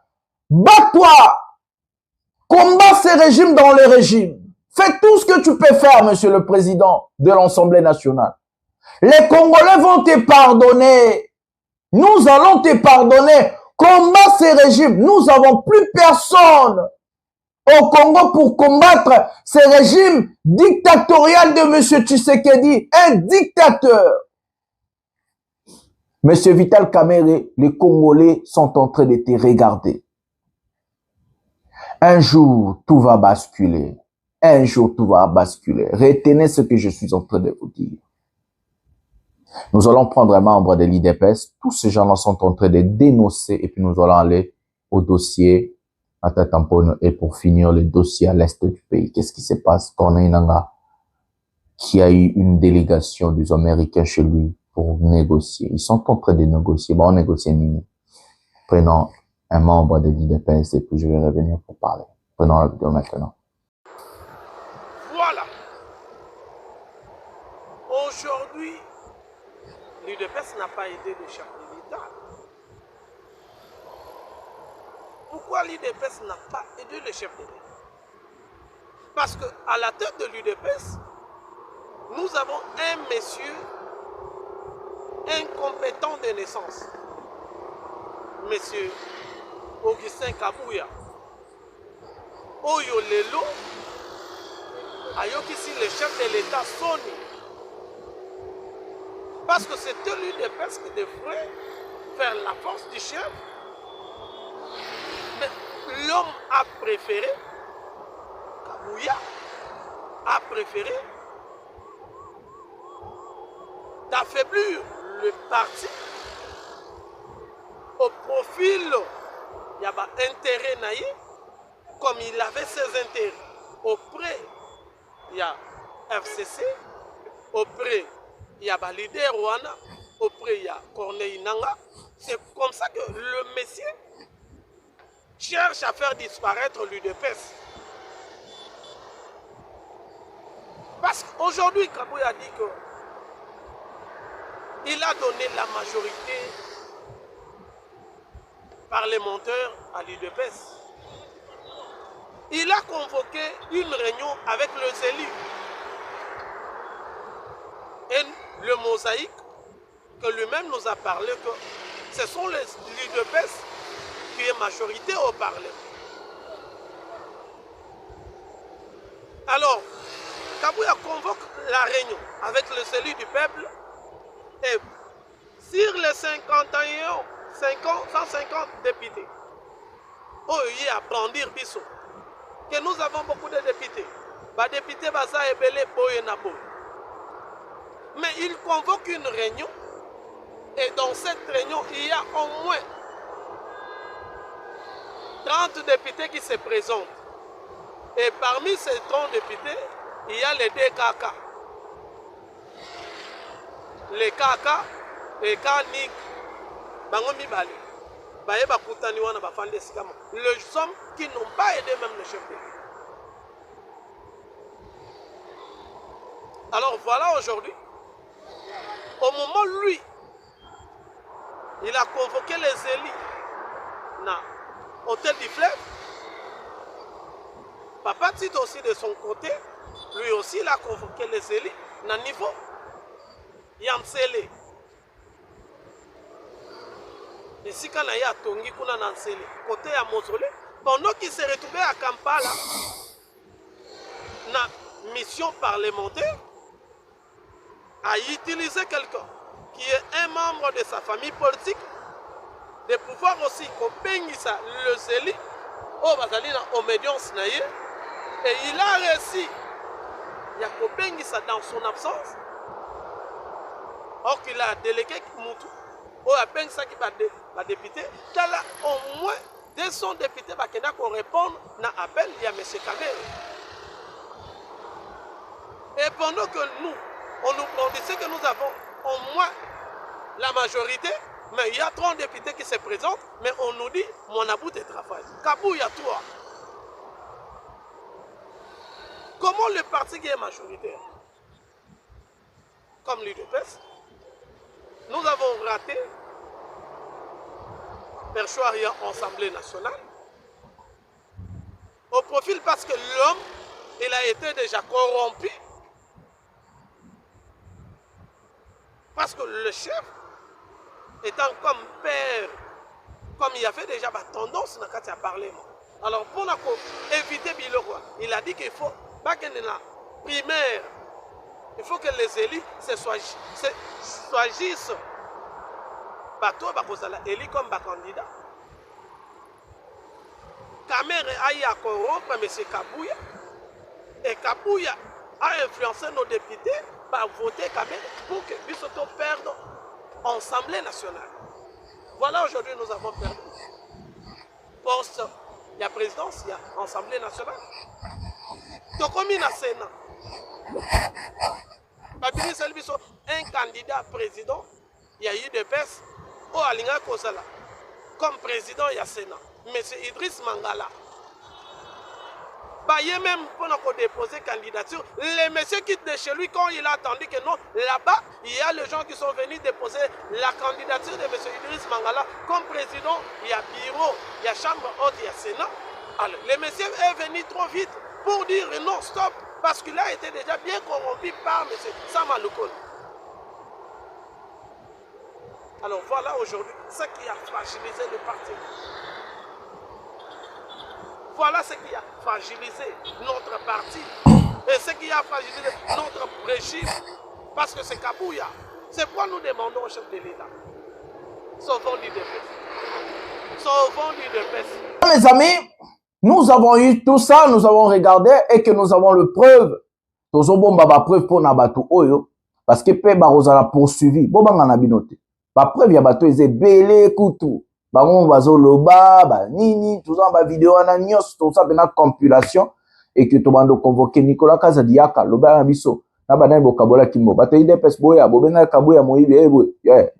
bats-toi, combat ces régimes dans les régimes. Fais tout ce que tu peux faire, monsieur le président de l'Assemblée nationale. Les Congolais vont te pardonner. Nous allons te pardonner. Combat ces régimes. Nous n'avons plus personne au Congo pour combattre ces régimes dictatoriaux de M. Tshisekedi. Un dictateur. Monsieur Vital Kamerhe, les Congolais sont en train de te regarder. Un jour, tout va basculer. Un jour, tout va basculer. Retenez ce que je suis en train de vous dire. Nous allons prendre un membre de l'IDPS. Tous ces gens-là sont en train de dénoncer et puis nous allons aller au dossier à Tatampono et pour finir le dossier à l'est du pays. Qu'est-ce qui se passe? Corneille Nangaa, qui a eu une délégation des Américains chez lui pour négocier. Ils sont en train de négocier. Bon, on négocie Nini. Prenons un membre de l'IDPS et puis je vais revenir pour parler. Prenons la vidéo maintenant. Voilà. Aujourd'hui, l'UDPS n'a pas aidé le chef de l'État. Pourquoi l'UDPS n'a pas aidé le chef de l'État? Parce qu'à la tête de l'UDPS, nous avons un monsieur incompétent de naissance, monsieur Augustin Kabouya. Oyo lelo ayokisi le chef de l'État Soni. Parce que c'était l'UDPS qui devrait faire la force du chef. Mais l'homme a préféré, Kabouya a préféré d'affaiblir le parti au profil, il y a un intérêt naïf, comme il avait ses intérêts. Auprès, il y a FCC, auprès, il y a le leader Rwanda, auprès, il y a Corneille Nanga. C'est comme ça que le monsieur cherche à faire disparaître l'UDPS. Parce qu'aujourd'hui, Kabouya a dit que il a donné la majorité parlementaire à l'UDPS. Il a convoqué une réunion avec les élus. Et le mosaïque, que lui-même nous a parlé que ce sont les l'UDPS qui est majorité au Parlement. Alors, Kabouya convoque la réunion avec les élus du peuple et sur les 150 députés, il y a brandir Bissot, que nous avons beaucoup de députés. Les députés Baza et Belé, Boye Nabo. Mais il convoque une réunion et dans cette réunion, il y a au moins 30 députés qui se présentent. Et parmi ces 30 députés, il y a les DKK. Les KK et Kanik, Bangomi Bali, Baeba Koutaniwana Bafande Sikama. Les hommes qui n'ont pas aidé même le chef d'État. Alors voilà aujourd'hui, au moment où lui, il a convoqué les élus dans l'hôtel du Fleuve. Papa Tite aussi de son côté, lui aussi il a convoqué les élus dans le niveau Yamsele. Et si quand il y a Tongi Kuna Nansele, côté à Mosole, pendant qu'il s'est retrouvé à Kampala, dans la mission parlementaire, a utilisé quelqu'un qui est un membre de sa famille politique, de pouvoir aussi compagniser les élus au Bazalina au Médiance Naye, et il a réussi, il a compagnisé dans son absence, or qu'il a délégué Moutou, ou a peine ça qui va député, qu'il a au moins 200 députés qui vont répondre à l'appel de M. Kamel. Et pendant que nous, on nous disait que nous avons au moins la majorité, mais il y a 30 députés qui se présentent, mais on nous dit, mon about de travail. Kabouya, toi. Comment le parti qui est majoritaire, comme l'UDPS, nous avons raté Perchoiria Assemblée nationale, au profil parce que l'homme, il a été déjà corrompu. Parce que le chef, étant comme père, comme il y avait déjà ma tendance à parler. Alors pour éviter Bilorwa, il a dit qu'il faut pas que la primaire, il faut que les élus choisissent bateau élus comme candidat. Kamer a corrompre M. Kabouya et Kabouya a influencé nos députés par voter Kamer pour que Bissotto perde l'Assemblée nationale. Voilà, aujourd'hui nous avons perdu. Poste, il y a présidence, il y a Assemblée nationale. Donc comme il y a Sénat, un candidat président, il y a eu des personnes au Alinga Kosala. Comme président, il y a Sénat. M. Idriss Mangala. Il y a même pour déposer candidature, les messieurs quittent de chez lui quand il a attendu que non, là-bas, il y a les gens qui sont venus déposer la candidature de M. Idriss Mangala. Comme président, il y a bureau, il y a chambre haute, il y a Sénat. Alors, le monsieur est venu trop vite pour dire non, stop, parce qu'il a été déjà bien corrompu par M. Samalukol. Alors voilà aujourd'hui ce qui a fragilisé le parti. Voilà ce qui a fragilisé notre parti. Et ce qui a fragilisé notre régime. Parce que c'est Kabouya. C'est pourquoi nous demandons au chef de l'État. Sauvons l'IDPS. Sauvons l'IDPS. Mes amis, nous avons eu tout ça, nous avons regardé et que nous avons le preuve. Tozo bomba ba preuve pour Nabatu Oyo. Parce que Pe Baroza l'a poursuivi. Bon, banga nabinote. Ba preuve ya bato eze belé koutou. Bango bazo loba, ba nini, tout ça, ba vidéo ananios, tout ça, bena compilation. Et que to bando convoqué Nicolas Kazadiaka, loba nabiso. Nabana bokabola kimbo. Bato IDPS boya, bobenga kabuya moibi,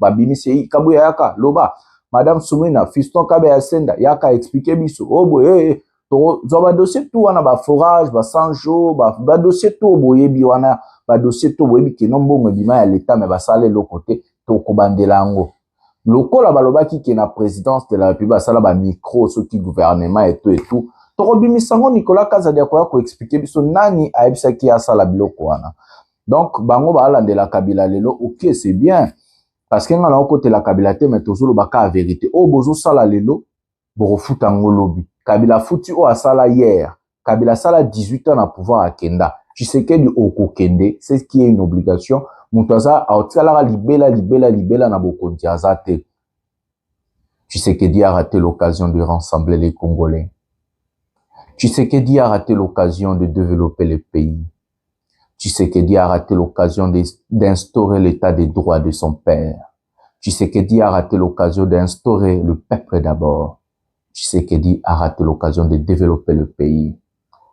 ba bimise kabuya yaka, loba. Madame Soumina, Fiston Kabe Asenda, yaka expliqué biso. Oh boy, ba dossier tout wana ba forage, ba sanjo, ba dossier tout boyebi wana, ba dossier tout boyebi ki nombongo bima ya l'état mais ba sale lo côté to kobandela ngo. Lokola baloba ki na présidence de la République sala ba micro so ki gouvernement et tout. To kobimisango Nicolas Kazadi ko expliquer biso nani aibisa ki asala biloko wana. Donc bango ba alandela Kabila lelo, OK, c'est bien. Parce que ngala côté la Kabila te mais tozolo baka la vérité. Oh bozo sala lelo, bo futa ngolobi. Kabila futi o asala hier. Kabila sala 18 ans à pouvoir à Kenda. Tu sais que du Oko Kende, c'est ce qui est une obligation. Moutaza a otsala libela na boko diazate. Tu sais que Di a raté l'occasion de rassembler les Congolais. Tu sais que Di a raté l'occasion de développer le pays. Tu sais que Di a raté l'occasion d'instaurer l'état des droits de son père. Tu sais que Di a raté l'occasion d'instaurer le peuple d'abord. Tu sais que Di a raté l'occasion de développer le pays.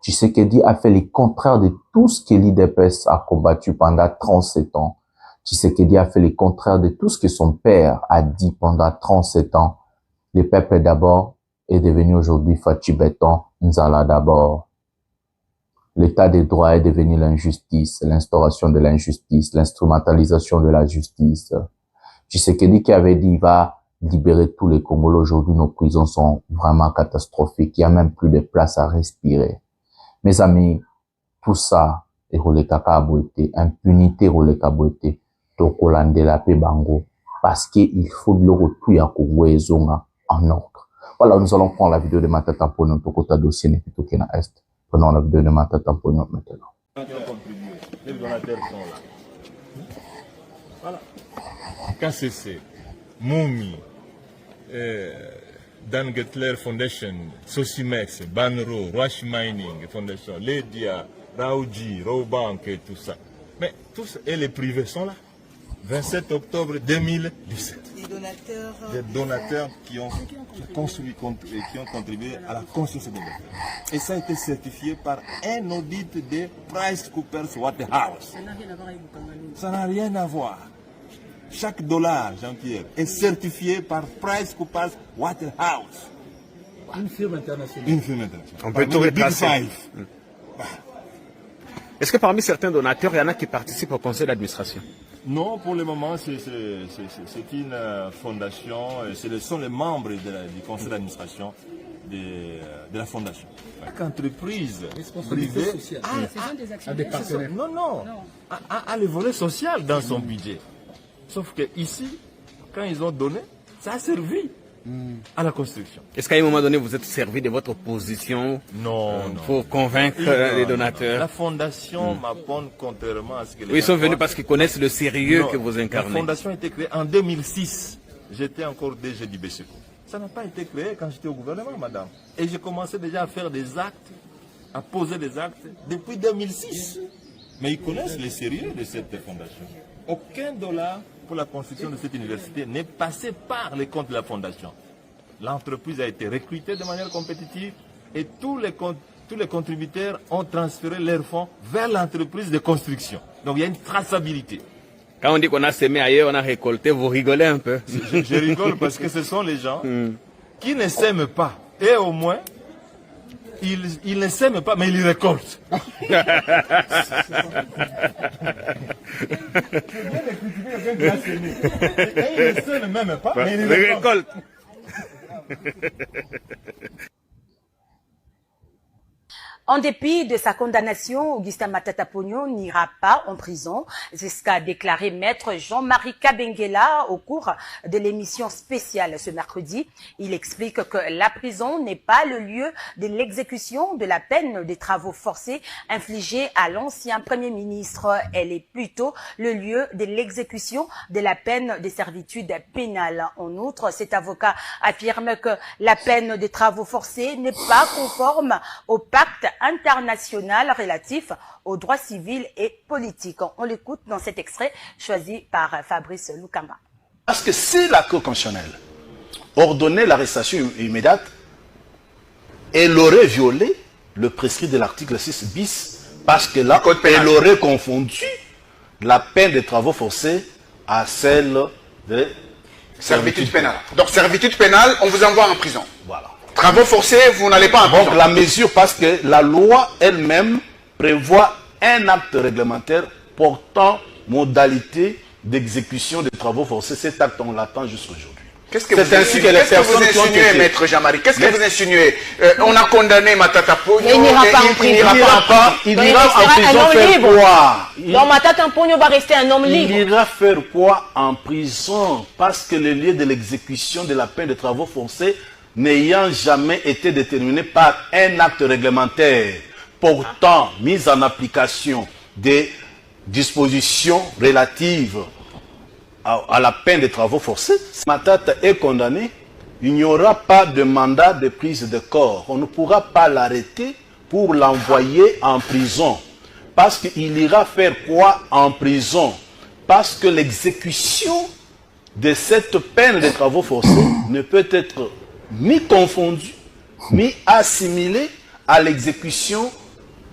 Tu sais que Di a fait le contraire de tout ce que l'IDPS a combattu pendant 37 ans. Tu sais que Di a fait le contraire de tout ce que son père a dit pendant 37 ans. Le peuple d'abord est devenu aujourd'hui Fachi Béton, Nzala d'abord. L'état des droits est devenu l'injustice, l'instauration de l'injustice, l'instrumentalisation de la justice. Tu sais que Di qui avait dit il va libérer tous les Congolais. Aujourd'hui, nos prisons sont vraiment catastrophiques. Il n'y a même plus de place à respirer. Mes amis, tout ça est releka kabouete, impunité releka kabouete, tokolande la pe bango, parce qu'il faut le retour à Kououezonga en ordre. Voilà, nous allons prendre la vidéo de Matata Pognon, Tokota dossier Nepito Kena Est. Prenons la vidéo de Matata Pognon maintenant. Les donateurs sont là. Voilà. KCC, Moumi, Dan Gettler Foundation, Sosimex, Banro, Rush Mining Foundation, Ledia, Raoji, Robank et tout ça. Mais tous et les privés sont là. 27 octobre 2017. Des donateurs qui ont construit et qui ont contribué à la construction de l'État. Et ça a été certifié par un audit de PricewaterhouseCoopers Waterhouse. Ça n'a rien à voir. Chaque dollar, Jean-Pierre, est certifié par PricewaterhouseCoopers Waterhouse. Une firme internationale. Une firme internationale. On peut tout retracer. Est-ce que parmi certains donateurs, il y en a qui participent au conseil d'administration? Non, pour le moment, c'est une fondation, ce sont les membres du conseil d'administration de la fondation. Chaque entreprise privée a des partenaires. Non. A le volet social dans son budget. Sauf que ici, quand ils ont donné, ça a servi à la construction. Est-ce qu'à un moment donné, vous êtes servi de votre position pour convaincre les donateurs? La fondation m'apporte contrairement à ce que les ils sont venus parce qu'ils connaissent le sérieux que vous incarnez. La fondation a été créée en 2006. J'étais encore DG du BCCO. Ça n'a pas été créé quand j'étais au gouvernement, madame. Et j'ai commencé déjà à faire des actes, à poser des actes depuis 2006. Mais ils connaissent le sérieux de cette fondation. Aucun dollar pour la construction de cette université n'est passé par les comptes de la fondation. L'entreprise a été recrutée de manière compétitive et tous les contributeurs ont transféré leurs fonds vers l'entreprise de construction. Donc il y a une traçabilité. Quand on dit qu'on a semé ailleurs, on a récolté, vous rigolez un peu. Je rigole parce que ce sont les gens qui ne sèment pas. Et au moins, ils ne sèment pas, mais ils récoltent. Et ils ne sèment même pas, mais ils récoltent. En dépit de sa condamnation, Augustin Matata Ponyo n'ira pas en prison. C'est ce qu'a déclaré maître Jean-Marie Kabengela au cours de l'émission spéciale ce mercredi. Il explique que la prison n'est pas le lieu de l'exécution de la peine des travaux forcés infligée à l'ancien Premier ministre. Elle est plutôt le lieu de l'exécution de la peine de servitude pénale. En outre, cet avocat affirme que la peine des travaux forcés n'est pas conforme au pacte international relatif aux droits civils et politiques. On l'écoute dans cet extrait choisi par Fabrice Lukamba. Parce que si la Cour constitutionnelle ordonnait l'arrestation immédiate, elle aurait violé le prescrit de l'article 6 bis, parce que là, elle aurait confondu la peine des travaux forcés à celle de servitude pénale. Donc servitude pénale, on vous envoie en prison. Voilà. Travaux forcés, vous n'allez pas en prison. Donc la mesure, parce que la loi elle-même prévoit un acte réglementaire portant modalité d'exécution des travaux forcés. Cet acte, on l'attend jusqu'aujourd'hui. Qu'est-ce que vous insinuez, maître Jean-Marie? Qu'est-ce que vous insinuez? On a condamné Matata Ponyo. Il n'ira pas en prison. Il ira en prison faire quoi? Donc Matata Ponyo va rester un homme libre. Il ira faire quoi en prison? Parce que le lieu de l'exécution de la peine de travaux forcés n'ayant jamais été déterminé par un acte réglementaire portant mise en application des dispositions relatives à la peine de travaux forcés, si Matata est condamné, il n'y aura pas de mandat de prise de corps. On ne pourra pas l'arrêter pour l'envoyer en prison. Parce qu'il ira faire quoi en prison? Parce que l'exécution de cette peine de travaux forcés ne peut être ni confondue, ni assimilée à l'exécution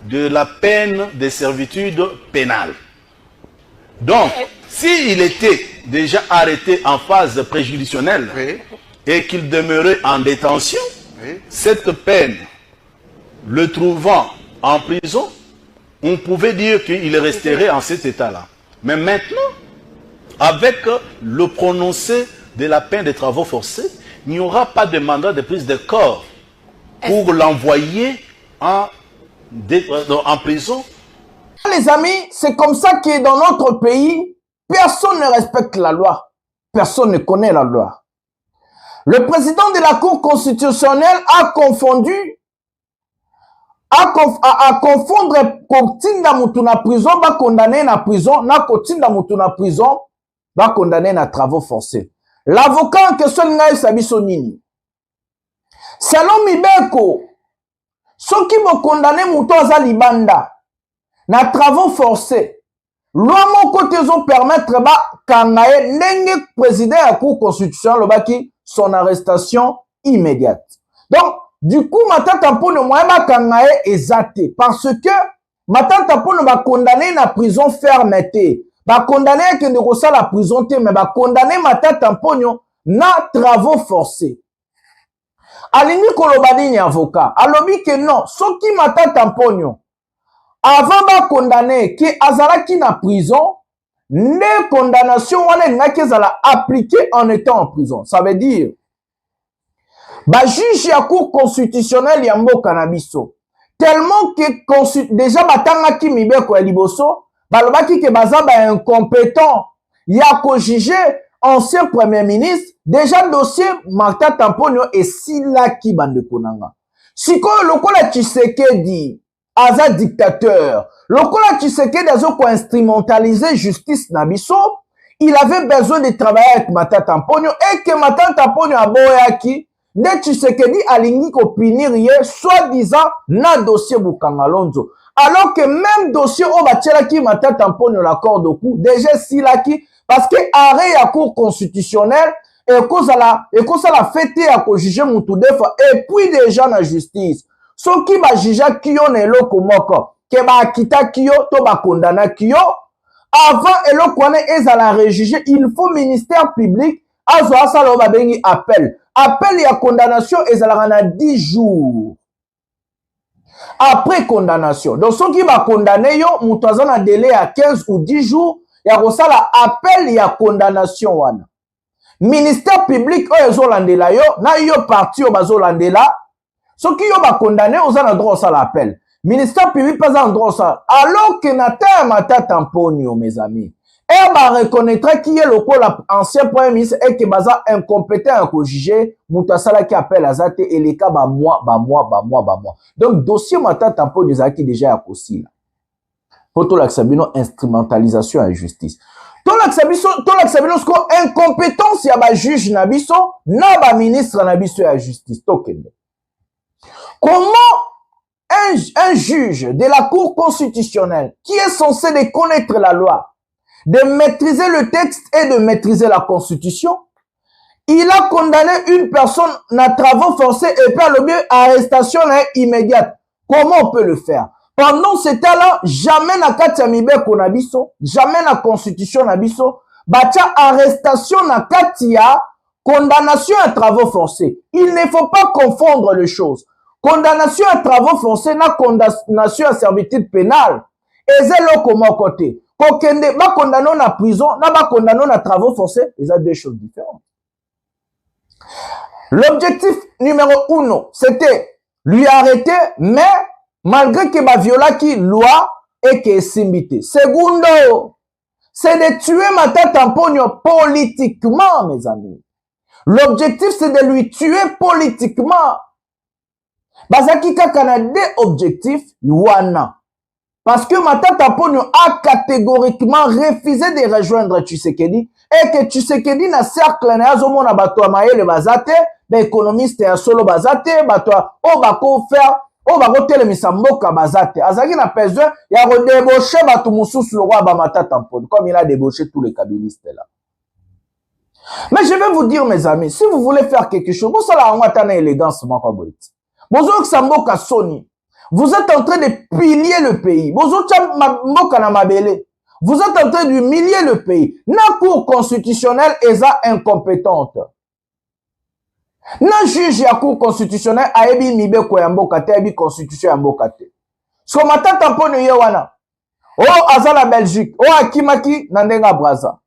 de la peine de servitude pénale. Donc, s'il était déjà arrêté en phase préjudicionnelle et qu'il demeurait en détention, cette peine, le trouvant en prison, on pouvait dire qu'il resterait en cet état-là. Mais maintenant, avec le prononcé de la peine de travaux forcés, il n'y aura pas de mandat de prise de corps pour l'envoyer en prison. Les amis, c'est comme ça que dans notre pays, personne ne respecte la loi. Personne ne connaît la loi. Le président de la Cour constitutionnelle a confondu, à confondre kotinda mutu na prison, ba condamné na prison, na kotinda mutu na prison, ba condamné na travaux forcés. L'avocat en question n'a sabiso nini. Selon Mibeko, ceux qui vont condamner mutu aza libanda, na travaux forcés, loi mon côté ont permettre ba kangaye ndenge président à Cour constitutionnelle lobaki son arrestation immédiate. Donc du coup Matata Ponyo moyen ba kangaye ezate parce que Matata Ponyo ba condamné na prison fermeté, ba condamné que ne reçoit la prison té mais ba condamné Matata Ponyo na travaux forcés. Alingi kolobadi ni avocat, alobi que non, soki Matata Ponyo avant de condamner qui azalaki na prison, les condamnations wana ngaki ezala appliquées en étant en prison. Ça veut dire, ba juge ya Cour constitutionnelle ya mboka na biso, tellement que déjà batangaki mibeko ya liboso, balobaki ke baza ba incompétent ya ko juger ancien premier ministre, déjà dossier Matata Ponyo esilaki bandeko nanga. Sikoyo lokola Tshisekedi aza dictateur. Lokola Tshisekedi azo ko instrumentaliser justice na biso, il avait besoin de travailler avec Matata Ponyo et que Matata Ponyo aboyaki de Tshisekedi alingi ko punir ye soi-disant na dossier Bukangalonzo. Alors que même dossier o batielaki Matata Ponyo l'accord de coup déjà silaki parce que arrêt ya Cour constitutionnelle et cause la fête à ko juger mutu defa et puis déjà na justice. So qui va juger Kyo neloko moko, ke ba akita Kyo, to ba condamna Kyo, avant eloko wane ezala rejuger, il faut ministère public, azo asalo ba bengi appel. Appel ya condamnation ezala na 10 jours. Après condamnation. Donc so qui va condamner yo, mutu aza na délai à 15 ou 10 jours, ya kosala appel ya condamnation wana. Ministère public o ezolandela yo, na yo parti o bazolandela. Ceux qui ont condamné, ils ont le droit à l'appel. ministère public pas en droit ça. Alors que Nata Matata Mponyo, mes amis, elle va reconnaître qui est le ancien premier ministre et qui est incompétent à juger Moutasala qui appelle Azate et les cas moi. Donc dossier Matata Mponyo Zaki déjà à Kossi là. Pour tout l'accabino instrumentalisation à la justice. Tout l'accabino incompétence ya ba juge nabiso na ba ministre nabiso à la justice. Comment un juge de la Cour constitutionnelle qui est censé de connaître la loi, de maîtriser le texte et de maîtriser la Constitution, il a condamné une personne à travaux forcés et par le mieux arrestation immédiate. Comment on peut le faire? Pendant ce temps-là, jamais na kati ya mibeko na biso, jamais na Constitution na biso, batia arrestation na kati ya condamnation à travaux forcés. Il ne faut pas confondre les choses. Condamnation à travaux forcés na condamnation à servitude pénale. Et c'est là comment côté. Kokende ba condamné na prison, na ba condamné na travaux forcés, ils ont deux choses différentes. L'objectif numéro 1, c'était lui arrêter, mais malgré que ba viola qui loi et que simbité. Segundo, c'est de tuer Matata Mponyo politiquement, mes amis. L'objectif, c'est de lui tuer politiquement. Bazaki kaka deux objectifs, Yuana. Parce que Matata Mponyo a catégoriquement refusé de rejoindre Tshisekedi et que Tshisekedi na cercle na azomo na bato maele bazate, ba économiste ya solo bazate, bato o bako faire, o bako telemisa mboka bazate. Azaki na besoin ya redébaucher bato mususu le roi ba Matata Mponyo comme il a débauché tous les kabylistes là. Mais je vais vous dire mes amis, si vous voulez faire quelque chose, vous allez avoir une élégance vous êtes en train de piller le pays. Vous êtes en train d'humilier le pays. La Cour constitutionnelle est incompétente. Na juge ya Cour constitutionnelle a ebi mibe ko ya mboka te ebi constitution ya mboka te. So Matata Mponyo ye wana. Oh azala Belgique, oh akimaki na ndenga Brazza.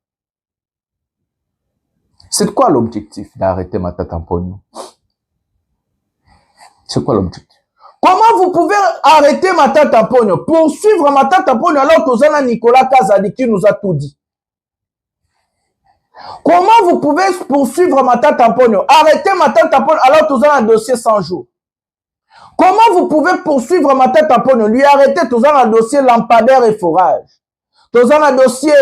C'est quoi l'objectif d'arrêter Matata Mponyo? C'est quoi l'objectif? Comment vous pouvez arrêter Matata Mponyo, poursuivre Matata Mponyo alors que Nicolas Kazadi qui nous a tout dit? Comment vous pouvez poursuivre Matata Mponyo, arrêter Matata Mponyo alors que un dossier 100 jours? Comment vous pouvez poursuivre Matata Mponyo, lui arrêter un dossier lampadaire et forage? Un dossier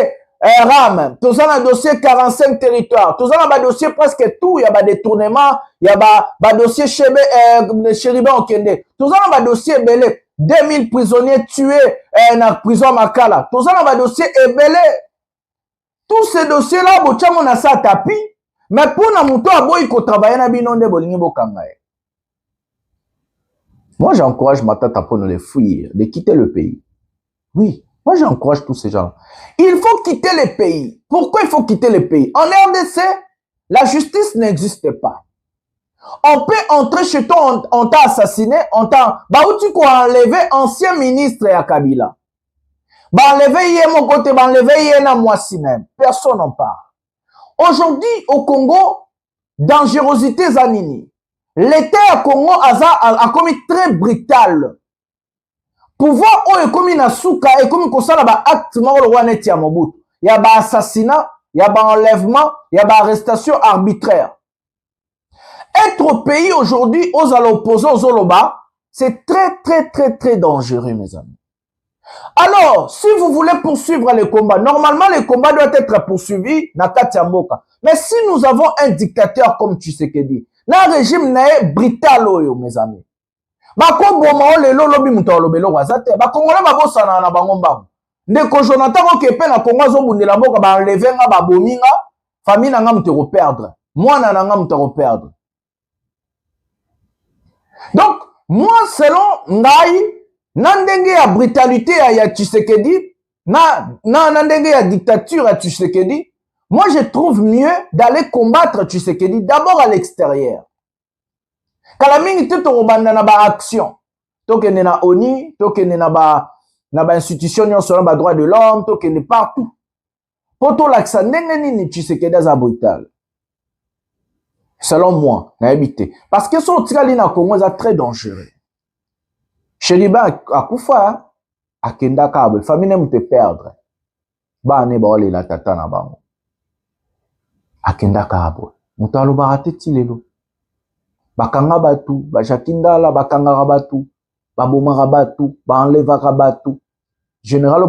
RAM, un dossier 45 territoires, un dossier presque tout, il y a des détournements, il y a des dossiers Chériban Okende, un dossier belé, 2000 prisonniers tués dans la prison Makala, un dossier belé. Tous ces dossiers-là, on a ça tapis, mais pour nous, on travailler dans le bolingi bokangaye. Moi, j'encourage Matata Mponyo de fuir, de quitter le pays. Oui. Moi, j'encourage tous ces gens. Il faut quitter le pays. Pourquoi il faut quitter le pays? En RDC, la justice n'existe pas. On peut entrer chez toi, on t'a assassiné, on t'a... Bah, où tu as enlevé ancien ministre à Kabila? Bah, enlevé hier mon côté, bah, enlevé hier na moi même. Personne n'en parle. Aujourd'hui, au Congo, dangerosité zanini. L'État au Congo a commis très brutal. Pouvoir ou ekomi na suka ekomi kosala ba acte moko roi net ya Mobutu. Ya ba assassinat, ya ba enlèvement, ya ba arrestation arbitraire. Être au pays aujourd'hui aux opposés aux Zoloba, c'est très dangereux mes amis. Alors, si vous voulez poursuivre les combats, normalement les combats doivent être poursuivis na kati ya mboka. Mais si nous avons un dictateur comme Tshisekedi, un régime nae brutal oyo mes amis. Bako boma lelo lobi muto lobelo wazate bakongola babosana na bango mbango ndeko Jonathan Okepe na Kongo azobundela mboka ba enlever nga ba bominga famille na nga muto perdre mwana na nga muto perdre. Donc moi selon ngai na ndenge ya brutalité ya Tshisekedi na ndenge ya dictature ya Tshisekedi, moi je trouve mieux d'aller combattre Tshisekedi d'abord à l'extérieur. Kala mingi te tokobanda na ba action tokende na ONU tokende na ba institution nyonso na ba droit de l'homme tokende partout poto laksa ndenge nini Tshisekedi aza brutal selon moi na habité parce que son tikali na Congo est très dangereux. Sheriba akufa akenda kabel famille ne te perdre ba ne ba ole la tata na bango akenda kabel mutalo barate tilelo bakanga batu bashakindala bakanga batu baboma batu baenleva batu général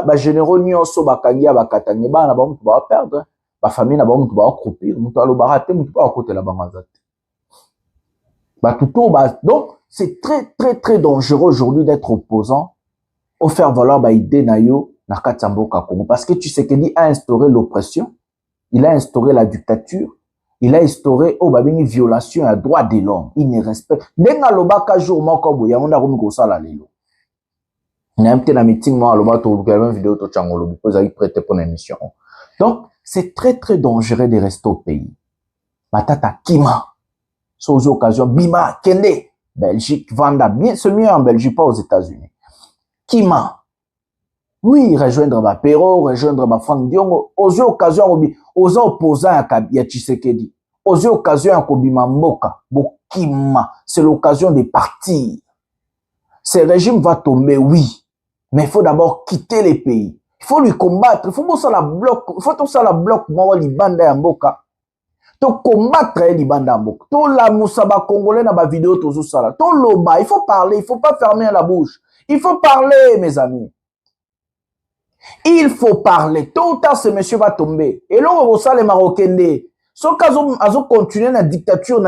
ba généraux nyonso bakangia bakatange bana ba mutu ba perdre ba famille na ba mutu ba croupir mutalo barate mutu ba kotela banganzate batuto ba donc c'est très très très dangereux aujourd'hui d'être opposant au faire valoir ba idée na yo na Katamboka Congo parce que tu sais qu'il a instauré l'oppression, il a instauré la dictature, il a instauré une violation à droit de l'homme, il ne respecte ndenga lobaka jour moko boya on a komi ko sala lelo na mte na meeting moi loba to une vidéo to changolo because il prêté pour l'émission. Donc c'est très très dangereux de rester au pays. Matata kima sans occasion bima kende Belgique vanda bien c'est mieux en Belgique pas aux États-Unis. Kima oui rejoindre ba Pero rejoindre ba Franck Diongo aux occasions aux opposants à Tshisekedi aux occasions à Kobima Mboka Bokima c'est l'occasion de partir. Ce régime va tomber oui mais il faut d'abord quitter les pays, il faut lui combattre, il faut tout ça la bloc, il faut tout ça la bloc moi libanda ya Mboka to combattre libanda Mboka to la musaba congolais na ba vidéo to sala to loba, il faut parler, il faut pas fermer la bouche, il faut parler mes amis. Il faut parler. Tôt ou tard, ce monsieur va tomber. Et là, on va les Marocains. Ce cas où continuer la dictature, il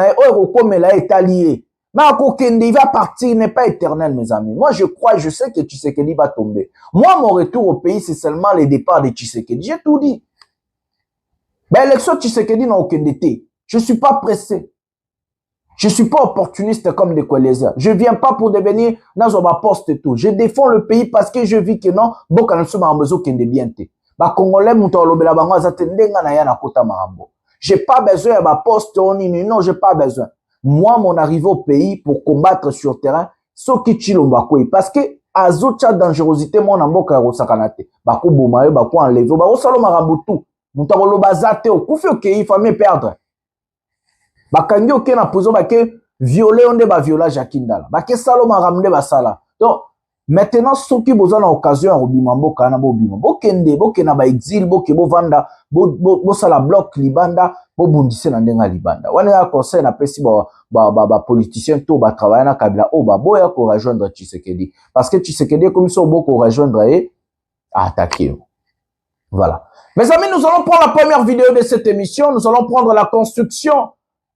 va partir, il n'est pas éternel, mes amis. Moi, je crois, je sais que Tshisekedi va tomber. Moi, mon retour au pays, c'est seulement le départ de Tshisekedi. J'ai tout dit. Ben, l'élection Tshisekedi n'a aucun été. Je ne suis pas pressé. Je ne suis pas opportuniste comme des Kweleza. Je ne viens pas pour devenir dans ma poste et tout. Je défends le pays parce que je vis que non, beaucoup de gens ont besoin de bien. Congolais, j'ai pas besoin de ma poste, non, j'ai pas besoin. Moi, mon arrivée au pays pour combattre sur le terrain, ce qui chilombakoui. Parce que, à zocha dangerosité, mon amboka ya rosakanate. Bako bomayo, bako enlevé, bako saloma rabutu. Moutaro bazate, au koufi ok, il faut me perdre. Bakangi oke na prison bake violer onde ba violage à Kindala bake saloma ramde basala. Donc maintenant ceux qui besoin na occasion à robima mboka na bobima bokende bokena ba exil boke bovanda bo sala bloc libanda bo bundise na ndenga libanda wana ya conseil na pesi ba politicien to ba travailler na Kabila o ba boya ko rejoindre Tshisekedi parce que Tshisekedi comme ça beaucoup rejoindre et attaquer. Voilà. Mes amis, nous allons prendre la première vidéo de cette émission, nous allons prendre la construction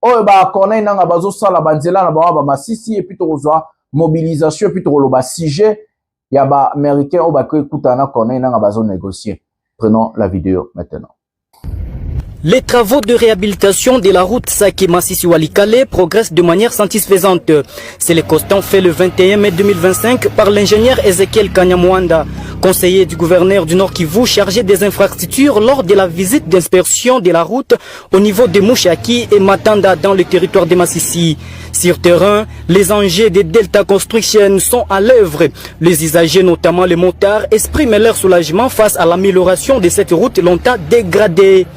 oh ba connaît nanga bazo sala banzela na ba masisi et puis to rozwa mobilisation et puis to loba sujet ya ba américain oh ba ko écoutana connaît nanga bazo négocier. Prenons la vidéo maintenant. Les travaux de réhabilitation de la route Sake-Masisi-Walikale progressent de manière satisfaisante. C'est le constat fait le 21 mai 2025 par l'ingénieur Ezekiel Kanyamwanda, conseiller du gouverneur du Nord Kivu chargé des infrastructures lors de la visite d'inspection de la route au niveau de Mouchaki et Matanda dans le territoire de Masisi. Sur terrain, les enjeux de Delta Construction sont à l'œuvre. Les usagers, notamment les motards, expriment leur soulagement face à l'amélioration de cette route longtemps dégradée.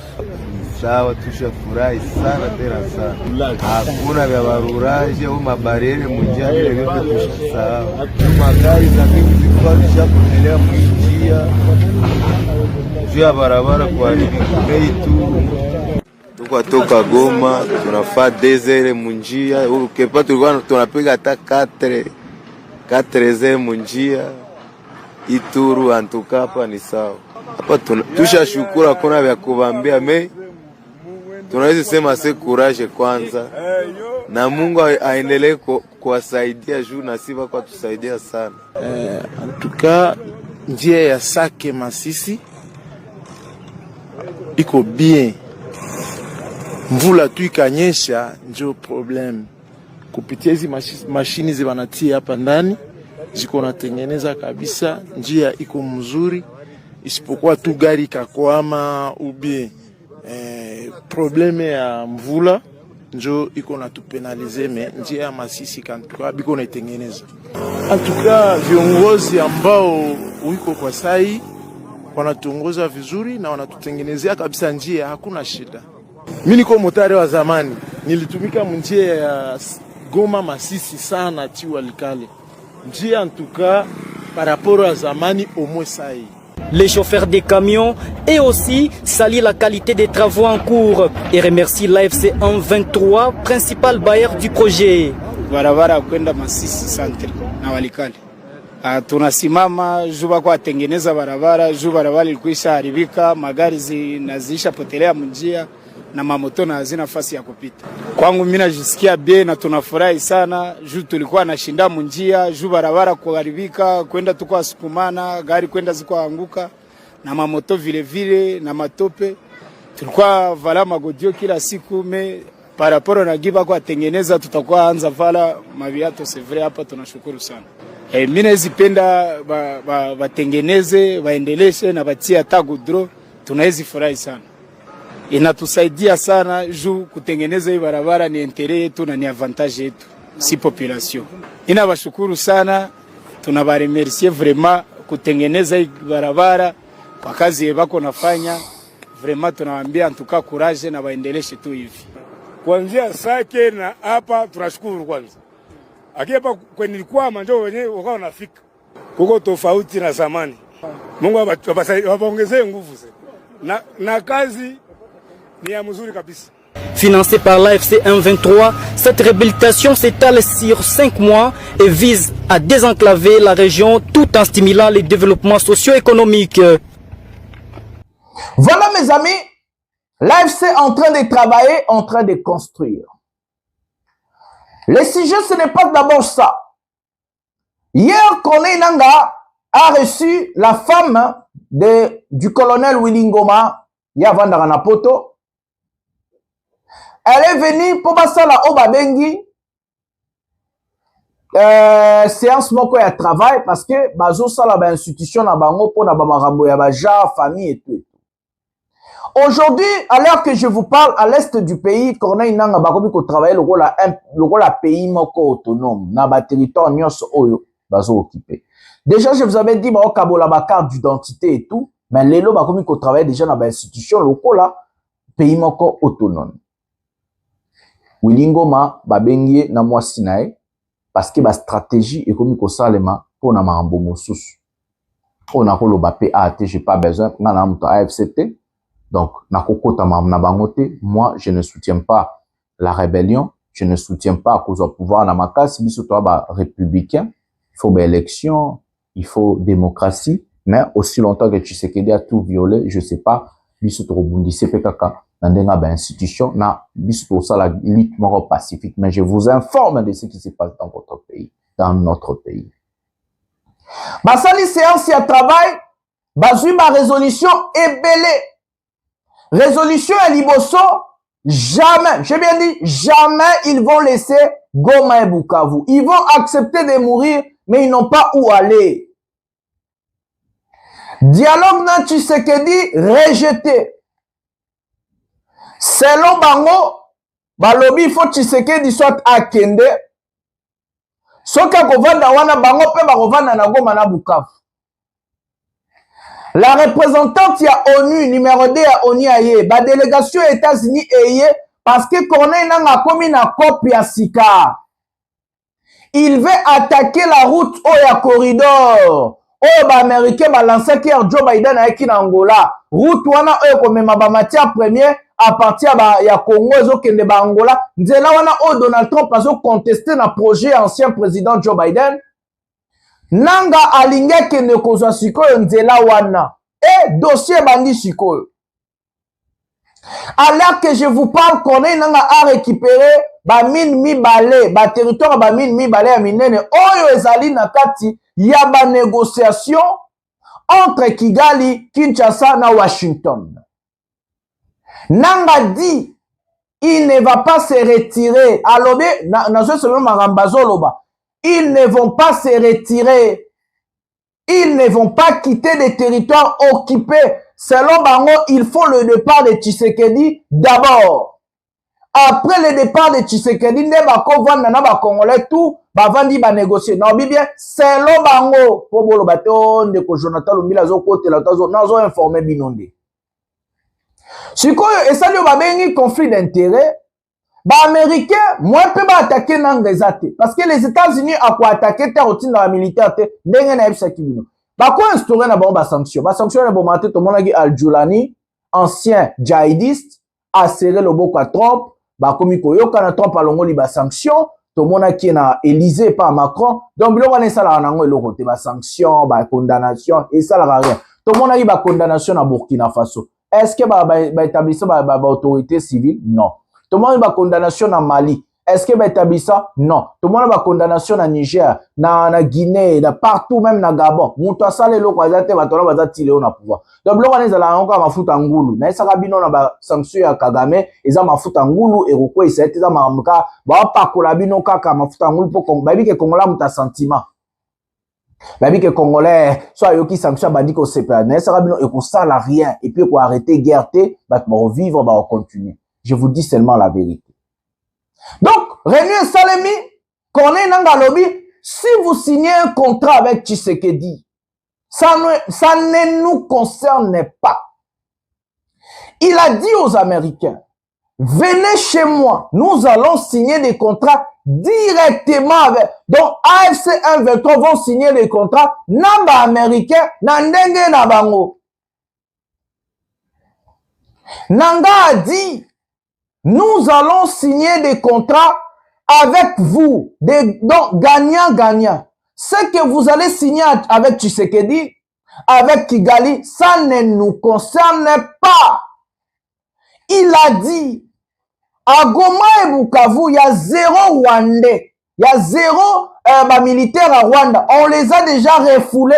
Sawa, tushafurahi sana tena sana. Hakuna vya baruraje au mabarele munjia vile vyote tushasahau. Magari za mingi zilikuwa zishapotelea mwinjia juu ya barabara kwa bei tu. Tuko toka Goma tunafaa desere munjia ukepa tulikuwa tunapiga hata 4 munjia Ituru antuka hapa ni sawa. Hapa tushashukuru hakuna vya kubambia me tunaweza sema se courage kwanza na Mungu aendelee kuwasaidia juu na sifa kwa tusaidia sana. Antuka njia ya Sake Masisi iko bien. Mvula tu ikanyesha ndio problem. Kupitia hizi mashini zibanatia hapa ndani ziko natengeneza kabisa njia iko mzuri isipokuwa tu gari kakwama ubie probleme ya mvula njo iko na tupenalize me njia ya Masisi kantuka biko naitengeneza. Antuka viongozi ambao wiko kwa sai wanatuongoza vizuri na wanatutengenezea kabisa njia, hakuna shida. Mimi niko motari wa zamani, nilitumika njia ya Goma Masisi sana Walikale. njia en tout cas par rapport à zamani au moins ça y. Les chauffeurs des camions et aussi salient la qualité des travaux en cours et remercient l'AFC M23, principal bailleur du projet. Barabara kwenda Masisi Centre na Walikale. Tunasimama juba kwa tengeneza barabara, juba barabara ilikuisha haribika, magari zinazisha potelea mjia na mamoto na hazina nafasi ya kupita. Kwangu mimi najisikia bien na tunafurahi sana, juu tulikuwa na shinda mjia, juba barabara kuharibika, kwenda tukwa sukumana, gari kwenda ziko anguka na mamoto vile vile na matope. Tulikuwa vala magodio kila siku me paraporo na giba kwa tengeneza tutakuwa anza vala maviato sevre hapa tunashukuru sana. Mimi nazipenda batengeneze, baendeleshe na batia tagudro, tunawezi furahi sana. Inatusaidia sana juu kutengeneza hii barabara ni intérêt yetu na ni avantage yetu si population. Inabashukuru sana, tunabaremercier vraiment kutengeneza hii barabara kwa kazi bako nafanya. Vraiment tunawaambia antuka courage na baendeleshe tu hivi. Kuanzia Sake na hapa tunashukuru kwanza. Akiapa kwenye nilikuwa manjo wenyewe wakawa wanafika. Kuko tofauti na zamani. Mungu awaongezee nguvu na kazi ni ya mzuri kabisa. Financée par l'AFC M23, cette réhabilitation s'étale sur 5 mois et vise à désenclaver la région tout en stimulant les développements socio-économiques. Voilà mes amis, l'AFC est en train de travailler, en train de construire. Le sujet, ce n'est pas d'abord ça. Hier, Corneille Nangaa a reçu la femme du colonel Willy Ngoma, Yavanda Napoto. Elle est venue pour Basala Obabengi, séance moko ya travail, parce que bazo sala ba institution na bango pour na ba marambo ya ba ja, famille et tout. Aujourd'hui, à l'heure que je vous parle, à l'est du pays, Corneille Nangaa bakomi ko travailler le rôle à pays moko autonome, na ba territoire nyonso oyo bazo occupé. Déjà, je vous avais dit ba okabola ba carte d'identité et tout, mais lelo bakomi ko travailler déjà na ba institution locale là, pays moko autonome. Willy Ngoma babengie na mwasi nae parce que ba stratégie ekomi ko salema pour na marambo mosusu. On a koloba PAT, j'ai pas besoin na na muto AFCT. Donc, moi, je ne soutiens pas la rébellion, je ne soutiens pas à cause du pouvoir dans ma case, si surtout républicain, il faut élection, il faut démocratie, mais aussi longtemps que Tshisekedi a tout violé, je sais pas, biso to rebondissé PKK, dans des institutions, na biso pour ça la lutte mort pacifique, mais je vous informe de ce qui se passe dans votre pays, dans notre pays. Basali séance à travail, bazui ma résolution est belée. Résolution à Liboso, jamais, j'ai bien dit, jamais ils vont laisser Goma et Bukavu. Ils vont accepter de mourir, mais ils n'ont pas où aller. Dialogue na Tshisekedi rejeté. Selon Bango, balobi il faut Tshisekedi soit akende. Soka kovanda wana Bango pe bakovanda na Goma na Bukavu. La représentante ya ONU, numéro 2 à ONU aye, ba délégation États-Unis aye, parce que Corneille Nangaa komi na copie ya sika. Il veut attaquer la route oya corridor. Oyo ba américain ba lancé ki Joe Biden ayaki na Angola. Route wana oyo komema ba matière première à partir ya Congo ezokende ba Angola. Nzela wana oyo Donald Trump azo contester na projet ancien président Joe Biden. Nanga alinge kende kozwa sikoyo nzela wana. Et dossier bandi sikoyo. Alors que je vous parle, Corneille Nangaa a récupéré ba mine mibale, ba territoire ba mine mibale ya minene. Oyo ezali na kati ya ba négociation entre Kigali, Kinshasa na Washington. Nangaa dit, il ne va pas se retirer. Alobe, nazo solo marambazo loba. Ils ne vont pas se retirer. Ils ne vont pas quitter des territoires occupés. Selon Bango, il faut le départ de Tshisekedi d'abord. Après le départ de Tshisekedi, ne bako vanda na ba Congolais tout, ba vandi ba négocier. Non, bien, selon Bango, pour bolo bato, ndeko Jonathan Lumbila zo kote la tazo, nazo informé binonde. Sikoyo, et ça lui va bengi conflit d'intérêt. Américains, moi, je peux pas attaquer Nangezate. Parce que les États-Unis ont attaqué terre au la militaire. Dengen na ebisa kibino. Quoi instaurer na bomba sanction? Sanction na bomba tout le monde a dit Al-Julani, ancien djihadiste, a serré le boko à Trump. Comme Koyoka na Trump a longo li sanction. Tout le monde a qui na Élysée par Macron. Donc, il y a ça là, on a sanction, condamnation, et ça là rien. Tout le monde a dit condamnation à Burkina Faso. Est-ce que établissement autorité civile? Non. Tout le monde a condamnation à Mali. Est-ce que établissement? Non. Tout le monde a condamnation à Niger, na Guinée, partout même na Gabon. Mouta sale lo kwa zate batola bazati leo na pouvoir. Donc lo wana zala encore mafuta ngulu. Na esaka bino na ba sanction ya Kagame, eza mafuta ngulu et roko esete za mamuka ba pakola bino kaka mafuta ngulu po babi ke Kongola muta sentiment. Babi que Congolais, soit yoki sanction bandi ko sepa, na esaka bino e ko sala rien et puis ko arrêter guerre te, ba revivre ba continuer. Je vous dis seulement la vérité. Donc, René Salemi, connaît Nangalobi, si vous signez un contrat avec Tshisekedi, ça ne nous concerne pas. Il a dit aux Américains, venez chez moi, nous allons signer des contrats directement avec. Donc, AFC 123 vont signer des contrats, namba américain, nandenge nabango. Nanga a dit, nous allons signer des contrats avec vous, donc gagnant-gagnant. Ce que vous allez signer avec Tshisekedi, avec Kigali, ça ne nous concerne pas. Il a dit, à Goma et Bukavu, il y a 0 Rwandais, il y a 0 militaires à Rwanda. On les a déjà refoulés,